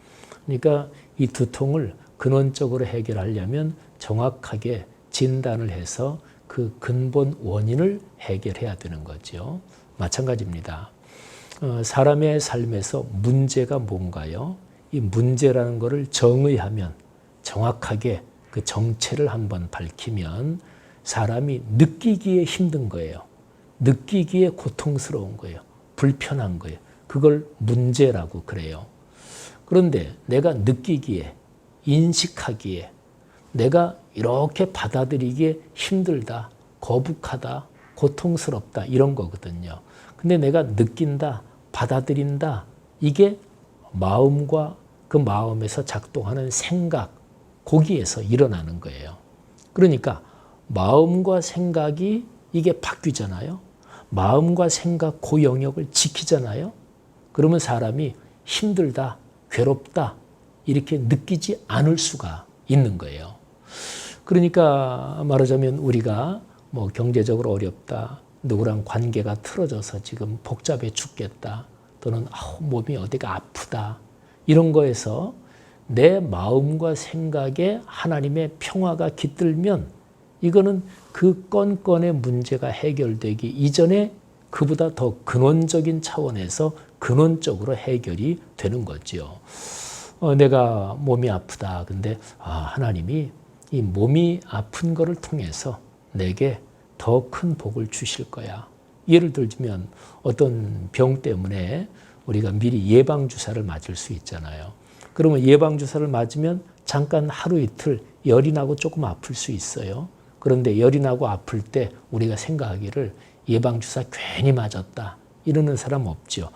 그러니까 이 두통을 근원적으로 해결하려면 정확하게 진단을 해서 그 근본 원인을 해결해야 되는 거죠. 마찬가지입니다. 사람의 삶에서 문제가 뭔가요? 이 문제라는 것을 정의하면 정확하게 그 정체를 한번 밝히면 사람이 느끼기에 힘든 거예요. 느끼기에 고통스러운 거예요. 불편한 거예요. 그걸 문제라고 그래요. 그런데 내가 느끼기에, 인식하기에, 내가 이렇게 받아들이기에 힘들다, 거북하다, 고통스럽다 이런 거거든요. 근데 내가 느낀다, 받아들인다, 이게 마음과 그 마음에서 작동하는 생각, 거기에서 일어나는 거예요. 그러니까 마음과 생각이 이게 바뀌잖아요. 마음과 생각 그 영역을 지키잖아요. 그러면 사람이 힘들다, 괴롭다 이렇게 느끼지 않을 수가 있는 거예요. 그러니까 말하자면 우리가 뭐 경제적으로 어렵다, 누구랑 관계가 틀어져서 지금 복잡해 죽겠다, 또는 몸이 어디가 아프다 이런 거에서 내 마음과 생각에 하나님의 평화가 깃들면 이거는 그 건건의 문제가 해결되기 이전에 그보다 더 근원적인 차원에서 근원적으로 해결이 되는 거죠. 내가 몸이 아프다. 근데 하나님이 이 몸이 아픈 거를 통해서 내게 더 큰 복을 주실 거야. 예를 들면 어떤 병 때문에 우리가 미리 예방주사를 맞을 수 있잖아요. 그러면 예방주사를 맞으면 잠깐 하루 이틀 열이 나고 조금 아플 수 있어요. 그런데 열이 나고 아플 때 우리가 생각하기를 예방주사 괜히 맞았다 이러는 사람 없죠.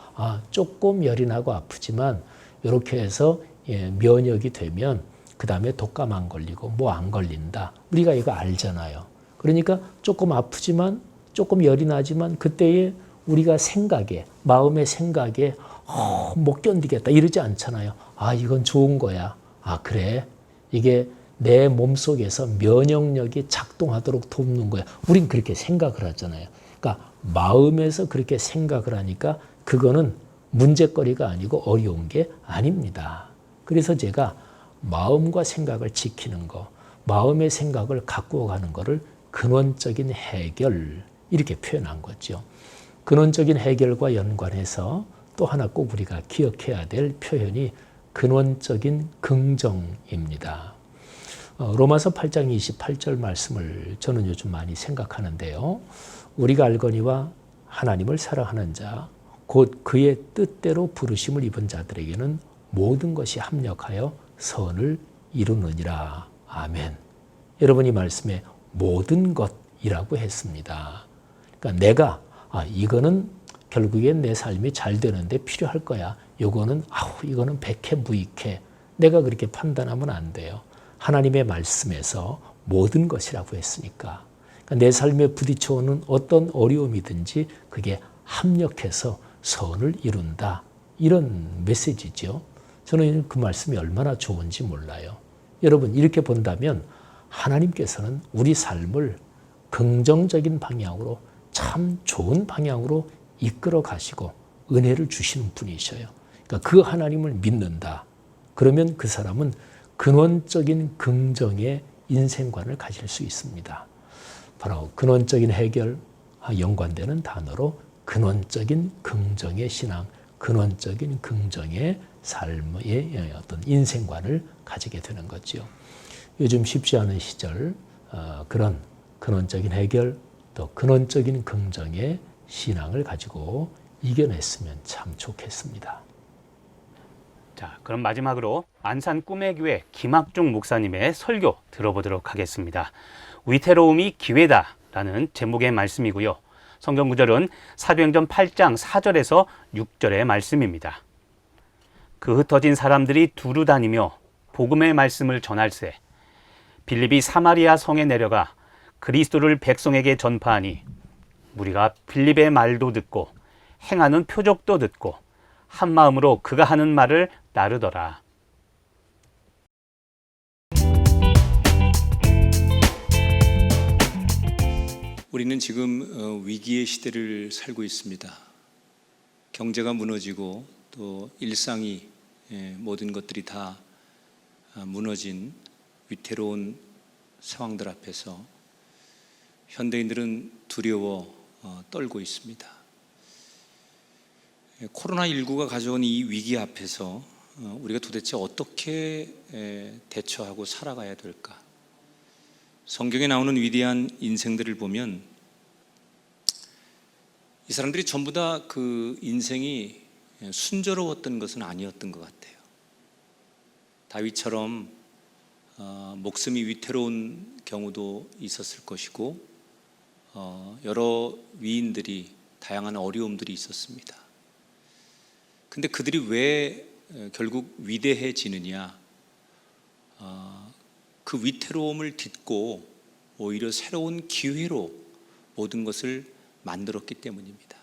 조금 열이 나고 아프지만 이렇게 해서 면역이 되면 그 다음에 독감 안 걸리고 뭐 안 걸린다. 우리가 이거 알잖아요. 그러니까 조금 아프지만 조금 열이 나지만 그때에 우리가 생각에, 마음의 생각에 못 견디겠다 이러지 않잖아요. 이건 좋은 거야. 그래. 이게 내 몸속에서 면역력이 작동하도록 돕는 거야. 우린 그렇게 생각을 하잖아요. 그러니까 마음에서 그렇게 생각을 하니까 그거는 문제거리가 아니고 어려운 게 아닙니다. 그래서 제가 마음과 생각을 지키는 거, 마음의 생각을 갖고 가는 거를 근원적인 해결, 이렇게 표현한 거죠. 근원적인 해결과 연관해서 또 하나 꼭 우리가 기억해야 될 표현이 근원적인 긍정입니다. 로마서 8장 28절 말씀을 저는 요즘 많이 생각하는데요. 우리가 알거니와 하나님을 사랑하는 자, 곧 그의 뜻대로 부르심을 입은 자들에게는 모든 것이 합력하여 선을 이루느니라. 아멘. 여러분, 이 말씀에 모든 것이라고 했습니다. 그러니까 내가 이거는 결국엔 내 삶이 잘 되는데 필요할 거야. 이거는 이거는 백해무익해. 내가 그렇게 판단하면 안 돼요. 하나님의 말씀에서 모든 것이라고 했으니까. 그러니까 내 삶에 부딪혀오는 어떤 어려움이든지 그게 합력해서 선을 이룬다. 이런 메시지죠. 저는 그 말씀이 얼마나 좋은지 몰라요. 여러분, 이렇게 본다면 하나님께서는 우리 삶을 긍정적인 방향으로, 참 좋은 방향으로 이끌어 가시고 은혜를 주시는 분이셔요. 그러니까 그 하나님을 믿는다. 그러면 그 사람은 근원적인 긍정의 인생관을 가질 수 있습니다. 바로 근원적인 해결 연관되는 단어로 근원적인 긍정의 신앙, 근원적인 긍정의 삶의 어떤 인생관을 가지게 되는 거죠. 요즘 쉽지 않은 시절 그런 근원적인 해결, 또 근원적인 긍정의 신앙을 가지고 이겨냈으면 참 좋겠습니다. 자, 그럼 마지막으로 안산 꿈의교회 김학중 목사님의 설교 들어보도록 하겠습니다. 위태로움이 기회다라는 제목의 말씀이고요. 성경 구절은 사도행전 8장 4절에서 6절의 말씀입니다. 그 흩어진 사람들이 두루 다니며 복음의 말씀을 전할세 빌립이 사마리아 성에 내려가 그리스도를 백성에게 전파하니 무리가 빌립의 말도 듣고 행하는 표적도 듣고 한 마음으로 그가 하는 말을 따르더라. 우리는 지금 위기의 시대를 살고 있습니다. 경제가 무너지고 또 일상이 모든 것들이 다 무너진 위태로운 상황들 앞에서 현대인들은 두려워 떨고 있습니다. 코로나19가 가져온 이 위기 앞에서 우리가 도대체 어떻게 대처하고 살아가야 될까? 성경에 나오는 위대한 인생들을 보면 이 사람들이 전부 다 그 인생이 순조로웠던 것은 아니었던 것 같아요. 다윗처럼 목숨이 위태로운 경우도 있었을 것이고 여러 위인들이 다양한 어려움들이 있었습니다. 근데 그들이 왜 결국 위대해지느냐? 그 위태로움을 딛고 오히려 새로운 기회로 모든 것을 만들었기 때문입니다.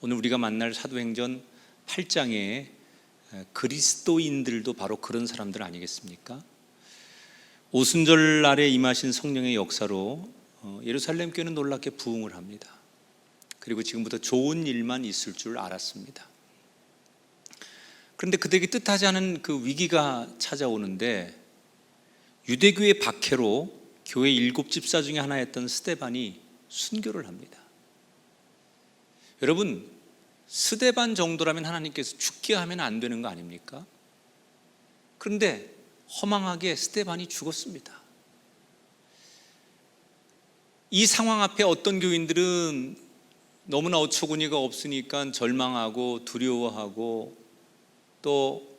오늘 우리가 만날 사도행전 8장에 그리스도인들도 바로 그런 사람들 아니겠습니까? 오순절 날에 임하신 성령의 역사로 예루살렘 교회는 놀랍게 부흥을 합니다. 그리고 지금부터 좋은 일만 있을 줄 알았습니다. 그런데 그들에게 뜻하지 않은 그 위기가 찾아오는데 유대교의 박해로 교회 7집사 중에 하나였던 스데반이 순교를 합니다. 여러분, 스데반 정도라면 하나님께서 죽게 하면 안 되는 거 아닙니까? 그런데 허망하게 스데반이 죽었습니다. 이 상황 앞에 어떤 교인들은 너무나 어처구니가 없으니까 절망하고 두려워하고 또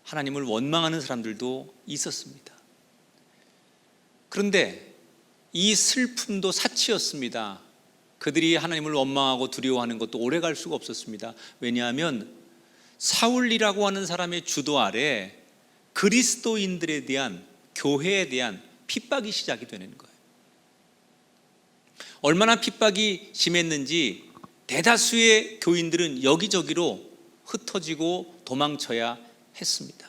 하나님을 원망하는 사람들도 있었습니다. 그런데 이 슬픔도 사치였습니다. 그들이 하나님을 원망하고 두려워하는 것도 오래 갈 수가 없었습니다. 왜냐하면 사울이라고 하는 사람의 주도 아래 그리스도인들에 대한, 교회에 대한 핍박이 시작이 되는 거예요. 얼마나 핍박이 심했는지 대다수의 교인들은 여기저기로 흩어지고 도망쳐야 했습니다.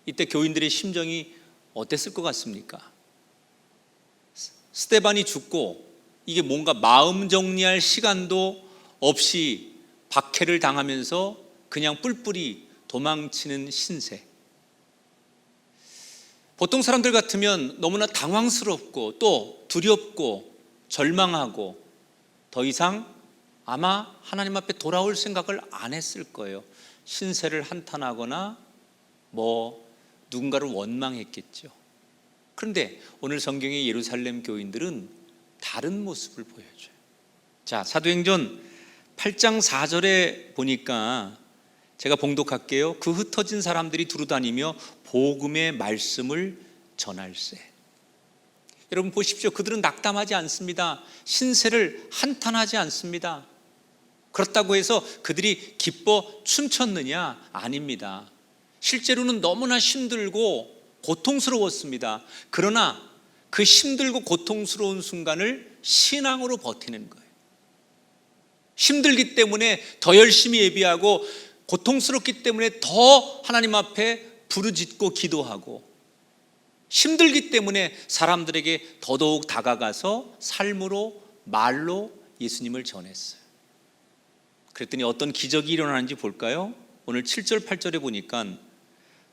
이때 교인들의 심정이 어땠을 것 같습니까? 스데반이 죽고 이게 뭔가 마음 정리할 시간도 없이 박해를 당하면서 그냥 뿔뿔이 도망치는 신세. 보통 사람들 같으면 너무나 당황스럽고 또 두렵고 절망하고 더 이상 아마 하나님 앞에 돌아올 생각을 안 했을 거예요. 신세를 한탄하거나 누군가를 원망했겠죠. 그런데 오늘 성경의 예루살렘 교인들은 다른 모습을 보여줘요. 자, 사도행전 8장 4절에 보니까 제가 봉독할게요. 그 흩어진 사람들이 두루다니며 복음의 말씀을 전할세. 여러분 보십시오. 그들은 낙담하지 않습니다. 신세를 한탄하지 않습니다. 그렇다고 해서 그들이 기뻐 춤췄느냐? 아닙니다. 실제로는 너무나 힘들고 고통스러웠습니다. 그러나 그 힘들고 고통스러운 순간을 신앙으로 버티는 거예요. 힘들기 때문에 더 열심히 예비하고 고통스럽기 때문에 더 하나님 앞에 부르짖고 기도하고 힘들기 때문에 사람들에게 더더욱 다가가서 삶으로 말로 예수님을 전했어요. 그랬더니 어떤 기적이 일어나는지 볼까요? 오늘 7절 8절에 보니까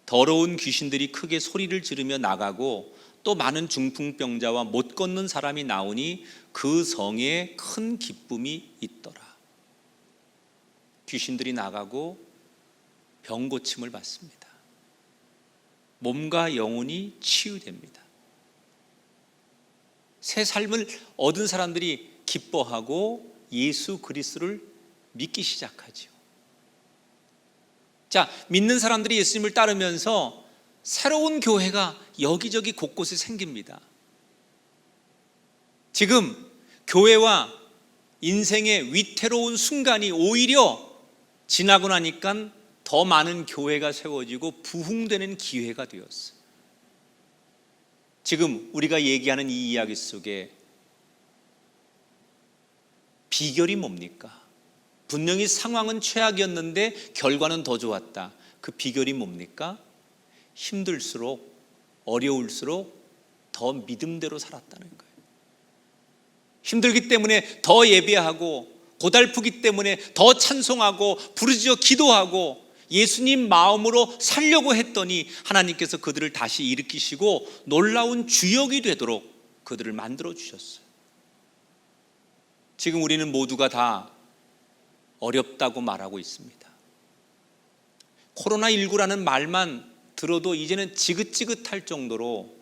더러운 귀신들이 크게 소리를 지르며 나가고 또 많은 중풍병자와 못 걷는 사람이 나오니 그 성에 큰 기쁨이 있더라. 귀신들이 나가고 병 고침을 받습니다. 몸과 영혼이 치유됩니다. 새 삶을 얻은 사람들이 기뻐하고 예수 그리스도를 믿기 시작하죠. 자, 믿는 사람들이 예수님을 따르면서 새로운 교회가 여기저기 곳곳에 생깁니다. 지금 교회와 인생의 위태로운 순간이 오히려 지나고 나니까 더 많은 교회가 세워지고 부흥되는 기회가 되었어요. 지금 우리가 얘기하는 이 이야기 속에 비결이 뭡니까? 분명히 상황은 최악이었는데 결과는 더 좋았다. 그 비결이 뭡니까? 힘들수록 어려울수록 더 믿음대로 살았다는 거예요. 힘들기 때문에 더 예배하고 고달프기 때문에 더 찬송하고 부르짖어 기도하고 예수님 마음으로 살려고 했더니 하나님께서 그들을 다시 일으키시고 놀라운 주역이 되도록 그들을 만들어 주셨어요. 지금 우리는 모두가 다 어렵다고 말하고 있습니다. 코로나19라는 말만 들어도 이제는 지긋지긋할 정도로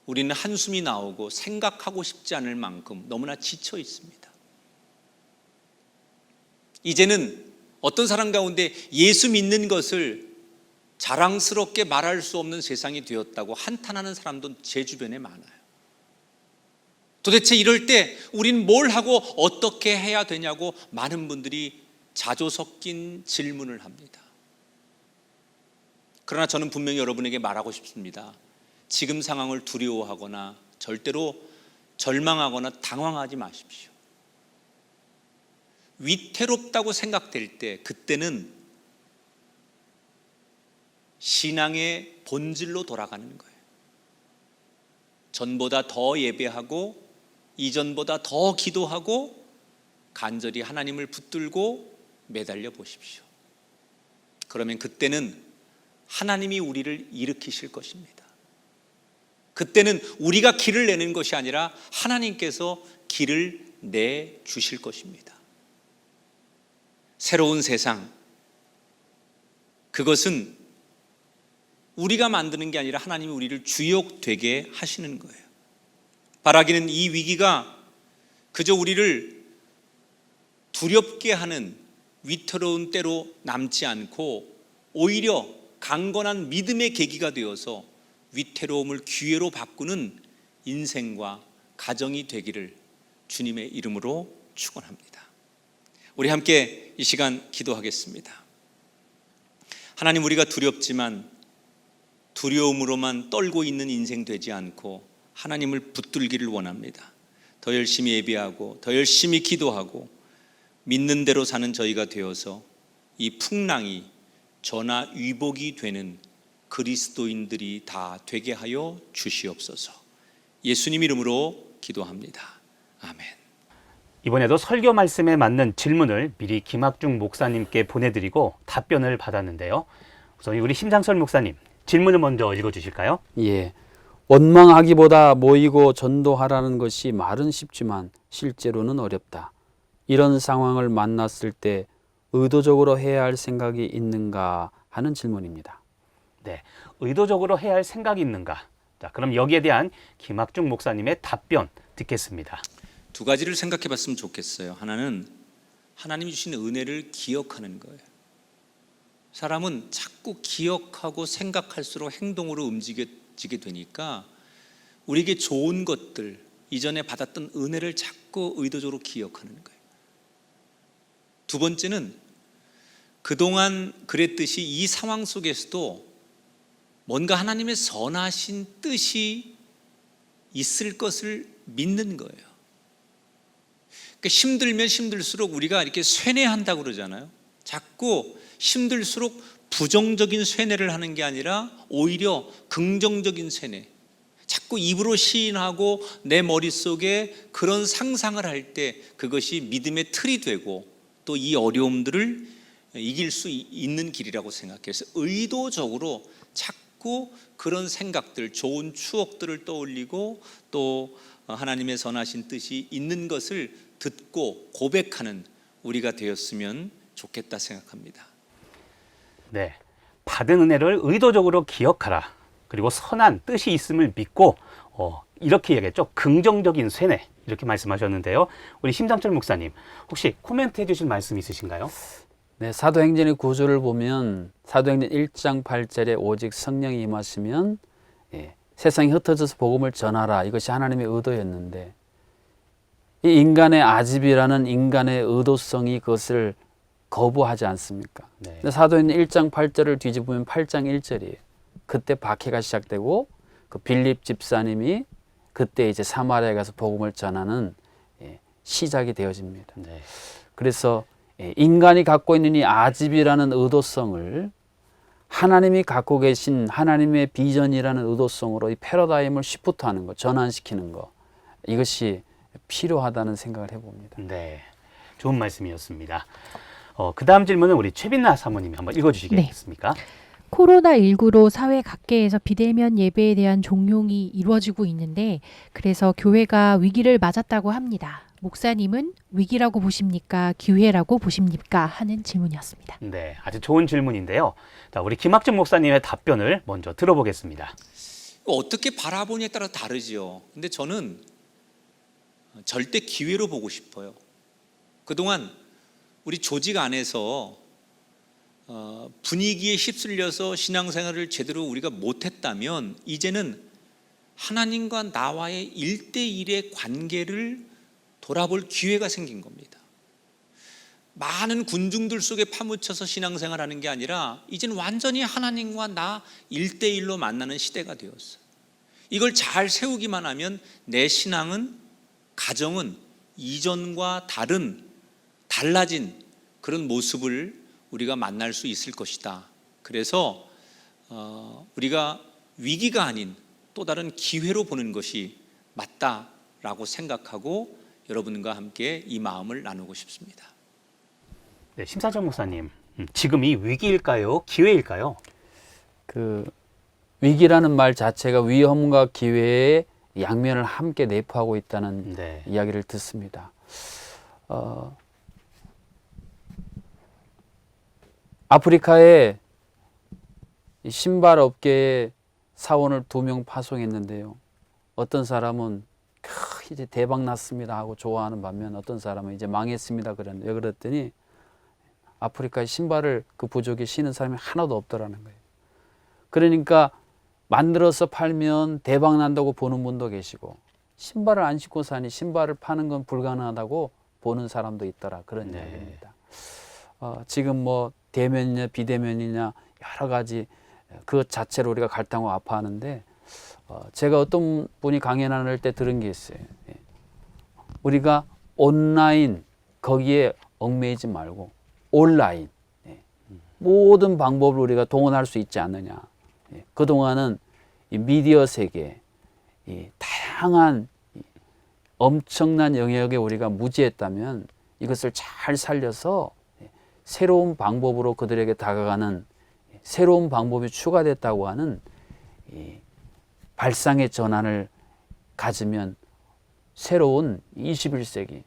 우리는 한숨이 나오고 생각하고 싶지 않을 만큼 너무나 지쳐 있습니다. 이제는 어떤 사람 가운데 예수 믿는 것을 자랑스럽게 말할 수 없는 세상이 되었다고 한탄하는 사람도 제 주변에 많아요. 도대체 이럴 때 우린 뭘 하고 어떻게 해야 되냐고 많은 분들이 자조 섞인 질문을 합니다. 그러나 저는 분명히 여러분에게 말하고 싶습니다. 지금 상황을 두려워하거나 절대로 절망하거나 당황하지 마십시오. 위태롭다고 생각될 때 그때는 신앙의 본질로 돌아가는 거예요. 전보다 더 예배하고 이전보다 더 기도하고 간절히 하나님을 붙들고 매달려 보십시오. 그러면 그때는 하나님이 우리를 일으키실 것입니다. 그때는 우리가 길을 내는 것이 아니라 하나님께서 길을 내주실 것입니다. 새로운 세상, 그것은 우리가 만드는 게 아니라 하나님이 우리를 주역되게 하시는 거예요. 바라기는 이 위기가 그저 우리를 두렵게 하는 위태로운 때로 남지 않고 오히려 강건한 믿음의 계기가 되어서 위태로움을 기회로 바꾸는 인생과 가정이 되기를 주님의 이름으로 축원합니다. 우리 함께 이 시간 기도하겠습니다. 하나님, 우리가 두렵지만 두려움으로만 떨고 있는 인생 되지 않고 하나님을 붙들기를 원합니다. 더 열심히 예배하고 더 열심히 기도하고 믿는 대로 사는 저희가 되어서 이 풍랑이 전화위복이 되는 그리스도인들이 다 되게 하여 주시옵소서. 예수님 이름으로 기도합니다. 아멘. 이번에도 설교 말씀에 맞는 질문을 미리 김학중 목사님께 보내드리고 답변을 받았는데요. 우선 우리 심장설 목사님, 질문을 먼저 읽어주실까요? 예. 원망하기보다 모이고 전도하라는 것이 말은 쉽지만 실제로는 어렵다. 이런 상황을 만났을 때 의도적으로 해야 할 생각이 있는가 하는 질문입니다. 네, 의도적으로 해야 할 생각이 있는가? 자, 그럼 여기에 대한 김학중 목사님의 답변 듣겠습니다. 두 가지를 생각해 봤으면 좋겠어요. 하나는 하나님이 주신 은혜를 기억하는 거예요. 사람은 자꾸 기억하고 생각할수록 행동으로 움직여지게 되니까 우리에게 좋은 것들, 이전에 받았던 은혜를 자꾸 의도적으로 기억하는 거예요. 두 번째는 그동안 그랬듯이 이 상황 속에서도 뭔가 하나님의 선하신 뜻이 있을 것을 믿는 거예요. 그러니까 힘들면 힘들수록 우리가 이렇게 쇠뇌한다고 그러잖아요. 자꾸 힘들수록 부정적인 쇠뇌를 하는 게 아니라 오히려 긍정적인 쇠뇌. 자꾸 입으로 시인하고 내 머릿속에 그런 상상을 할 때 그것이 믿음의 틀이 되고 또 이 어려움들을 이길 수 있는 길이라고 생각해요. 그래서 의도적으로 자꾸 그런 생각들, 좋은 추억들을 떠올리고 또 하나님의 선하신 뜻이 있는 것을 듣고 고백하는 우리가 되었으면 좋겠다 생각합니다. 네, 받은 은혜를 의도적으로 기억하라. 그리고 선한 뜻이 있음을 믿고 이렇게 얘기했죠. 긍정적인 쇠뇌 이렇게 말씀하셨는데요. 우리 심장철 목사님 혹시 코멘트 해주실 말씀 있으신가요? 네, 사도행전의 구조를 보면 사도행전 1장 8절에 오직 성령이 임하시면 세상에 흩어져서 복음을 전하라. 이것이 하나님의 의도였는데 이 인간의 아집이라는 인간의 의도성이 그것을 거부하지 않습니까? 네. 근데 사도행전 1장 8절을 뒤집으면 8장 1절이에요. 그때 박해가 시작되고 그 빌립 집사님이 그때 이제 사마리아에 가서 복음을 전하는 시작이 되어집니다. 네. 그래서 인간이 갖고 있는 이 아집이라는 의도성을 하나님이 갖고 계신 하나님의 비전이라는 의도성으로 이 패러다임을 시프트하는 거, 전환시키는 거, 이것이 필요하다는 생각을 해봅니다. 네, 좋은 말씀이었습니다. 그 다음 질문은 우리 최빈나 사모님이 한번 읽어주시겠습니까? 네. 코로나19로 사회 각계에서 비대면 예배에 대한 종용이 이루어지고 있는데 그래서 교회가 위기를 맞았다고 합니다. 목사님은 위기라고 보십니까? 기회라고 보십니까? 하는 질문이었습니다. 네, 아주 좋은 질문인데요. 자, 우리 김학중 목사님의 답변을 먼저 들어보겠습니다. 어떻게 바라보냐에 따라 다르죠. 근데 저는 절대 기회로 보고 싶어요. 그동안 우리 조직 안에서 분위기에 휩쓸려서 신앙생활을 제대로 우리가 못했다면 이제는 하나님과 나와의 1대1의 관계를 돌아볼 기회가 생긴 겁니다. 많은 군중들 속에 파묻혀서 신앙생활하는 게 아니라 이제는 완전히 하나님과 나 1대1로 만나는 시대가 되었어요. 이걸 잘 세우기만 하면 내 신앙은, 가정은 이전과 달라진 그런 모습을 우리가 만날 수 있을 것이다. 그래서 우리가 위기가 아닌 또 다른 기회로 보는 것이 맞다라고 생각하고 여러분과 함께 이 마음을 나누고 싶습니다. 네, 심사정 목사님, 지금이 위기일까요? 기회일까요? 그 위기라는 말 자체가 위험과 기회의 양면을 함께 내포하고 있다는 네. 이야기를 듣습니다. 아프리카에 신발 업계에 사원을 2명 파송했는데요. 어떤 사람은 이제 대박 났습니다 하고 좋아하는 반면 어떤 사람은 이제 망했습니다 그랬는데 왜 그랬더니 아프리카에 신발을 그 부족에 신는 사람이 하나도 없더라는 거예요. 그러니까 만들어서 팔면 대박 난다고 보는 분도 계시고 신발을 안 신고 사니 신발을 파는 건 불가능하다고 보는 사람도 있더라 그런 네. 이야기입니다. 지금 뭐 대면이냐 비대면이냐 여러 가지 그 자체로 우리가 갈등하고 아파하는데 제가 어떤 분이 강연할 때 들은 게 있어요. 우리가 온라인 거기에 얽매이지 말고 온라인 모든 방법을 우리가 동원할 수 있지 않느냐. 그동안은 이 미디어 세계, 이 다양한 엄청난 영역에 우리가 무지했다면 이것을 잘 살려서 새로운 방법으로 그들에게 다가가는 새로운 방법이 추가됐다고 하는 이 발상의 전환을 가지면 새로운 21세기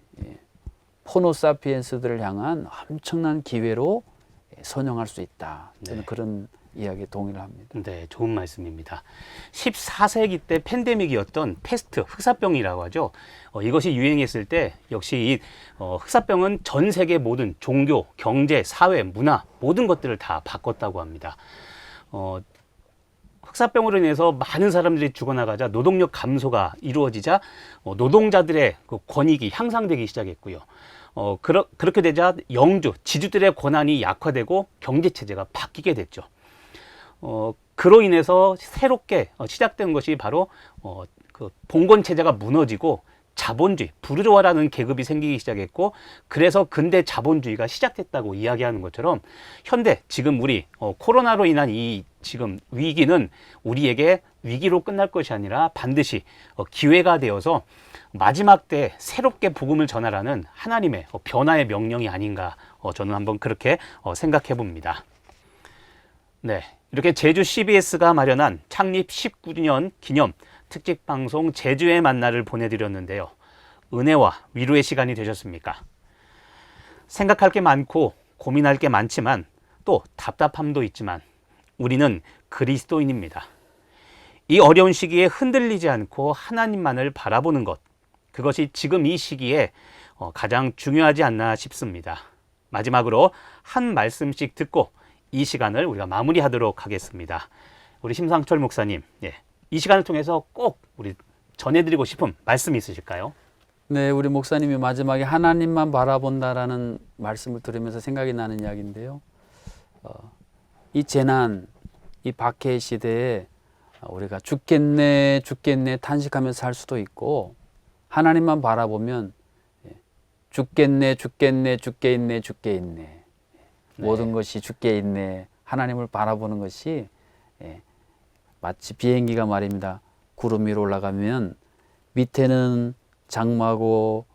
호모사피엔스들을 향한 엄청난 기회로 선용할 수 있다. 저는 네. 그런 이야기에 동의를 합니다. 네, 좋은 말씀입니다. 14세기 때 팬데믹이었던 패스트, 흑사병이라고 하죠. 이것이 유행했을 때 역시 이 흑사병은 전 세계 모든 종교, 경제, 사회, 문화 모든 것들을 다 바꿨다고 합니다. 흑사병으로 인해서 많은 사람들이 죽어나가자 노동력 감소가 이루어지자 노동자들의 그 권익이 향상되기 시작했고요. 그렇게 되자 영주, 지주들의 권한이 약화되고 경제체제가 바뀌게 됐죠. 그로 인해서 새롭게 시작된 것이 바로 그 봉건 체제가 무너지고 자본주의, 부르주아라는 계급이 생기기 시작했고, 그래서 근대 자본주의가 시작됐다고 이야기하는 것처럼 현대 지금 우리 코로나로 인한 이 지금 위기는 우리에게 위기로 끝날 것이 아니라 반드시 기회가 되어서 마지막 때 새롭게 복음을 전하라는 하나님의 변화의 명령이 아닌가, 저는 한번 그렇게 생각해 봅니다. 네, 이렇게 제주 CBS가 마련한 창립 19주년 기념 특집 방송 제주의 만나를 보내드렸는데요. 은혜와 위로의 시간이 되셨습니까? 생각할 게 많고 고민할 게 많지만 또 답답함도 있지만 우리는 그리스도인입니다. 이 어려운 시기에 흔들리지 않고 하나님만을 바라보는 것, 그것이 지금 이 시기에 가장 중요하지 않나 싶습니다. 마지막으로 한 말씀씩 듣고 이 시간을 우리가 마무리하도록 하겠습니다. 우리 심상철 목사님, 이 시간을 통해서 꼭 우리 전해드리고 싶은 말씀이 있으실까요? 네, 우리 목사님이 마지막에 하나님만 바라본다라는 말씀을 들으면서 생각이 나는 이야기인데요. 이 재난, 이 박해의 시대에 우리가 죽겠네 탄식하면서 살 수도 있고, 하나님만 바라보면 죽겠네 모든 것이 죽게 있네. 하나님을 바라보는 것이 마치 비행기가 말입니다. 구름 위로 올라가면 밑에는 장마고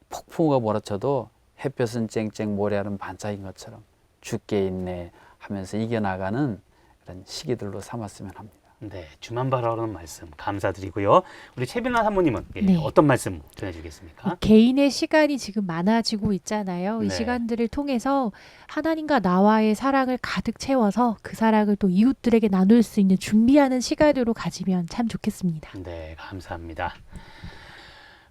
폭풍우가 몰아쳐도 햇볕은 쨍쨍 모래알은 반짝인 것처럼 죽게 있네 하면서 이겨나가는 그런 시기들로 삼았으면 합니다. 네, 주만 바라보는 말씀 감사드리고요. 우리 최빈아 사모님은 네. 어떤 말씀 전해주겠습니까? 개인의 시간이 지금 많아지고 있잖아요. 네. 이 시간들을 통해서 하나님과 나와의 사랑을 가득 채워서 그 사랑을 또 이웃들에게 나눌 수 있는 준비하는 시간으로 가지면 참 좋겠습니다. 네, 감사합니다.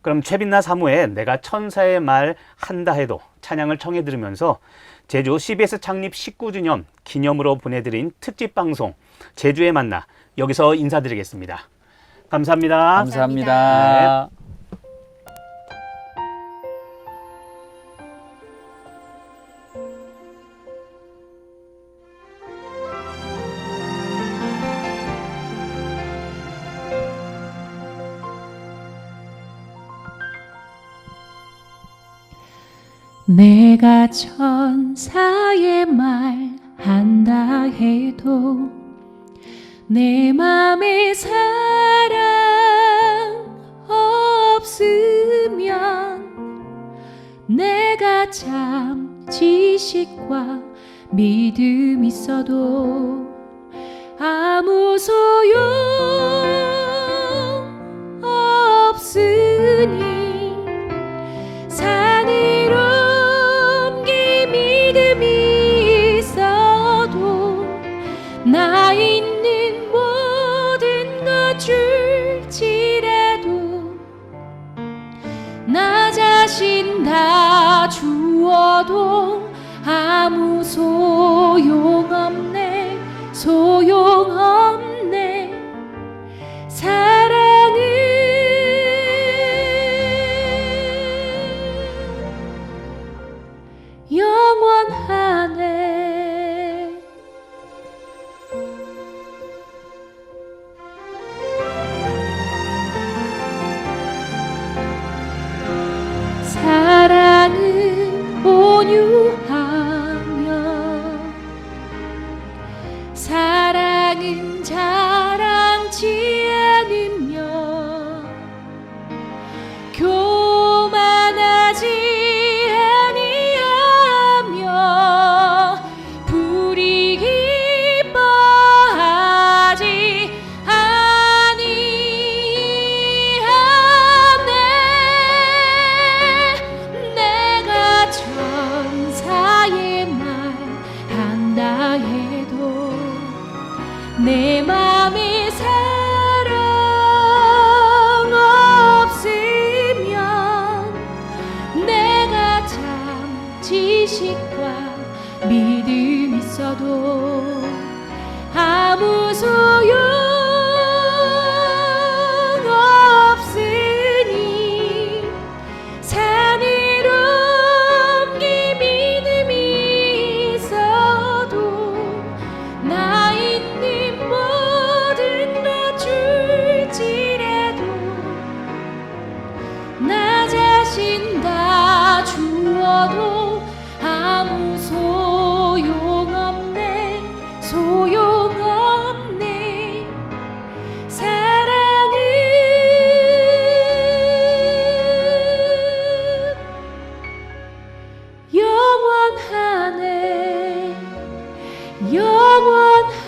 그럼 최빈나 사모의 내가 천사의 말 한다 해도 찬양을 청해 들으면서 제주 CBS 창립 19주년 기념으로 보내드린 특집 방송 제주의 만나 여기서 인사드리겠습니다. 감사합니다. 감사합니다. 내가 천사의 말 한다 해도 내 맘에 사랑 없으면 내가 참 지식과 믿음 있어도 아무 소용 없으니 산을 옮길 믿음이 있어도 나 있는 모든 것 줄지라도 나 자신 다 주어도 아무 소용없네 세상은 자랑치 않으며 교만하지 아니하며 불이 기뻐하지 아니하네. 내가 천사의 말 한다 해도 내 맘에 사랑 없으면 내가 참 지식과 믿음 있어도 아무 소용 없으니 산을 옮기 믿음이 있어도 나 있는 모든 것 줄지라도 나 자신 다 주어도 아무 소용없네. 소용없네. 사랑은 영원하네. 영원하네.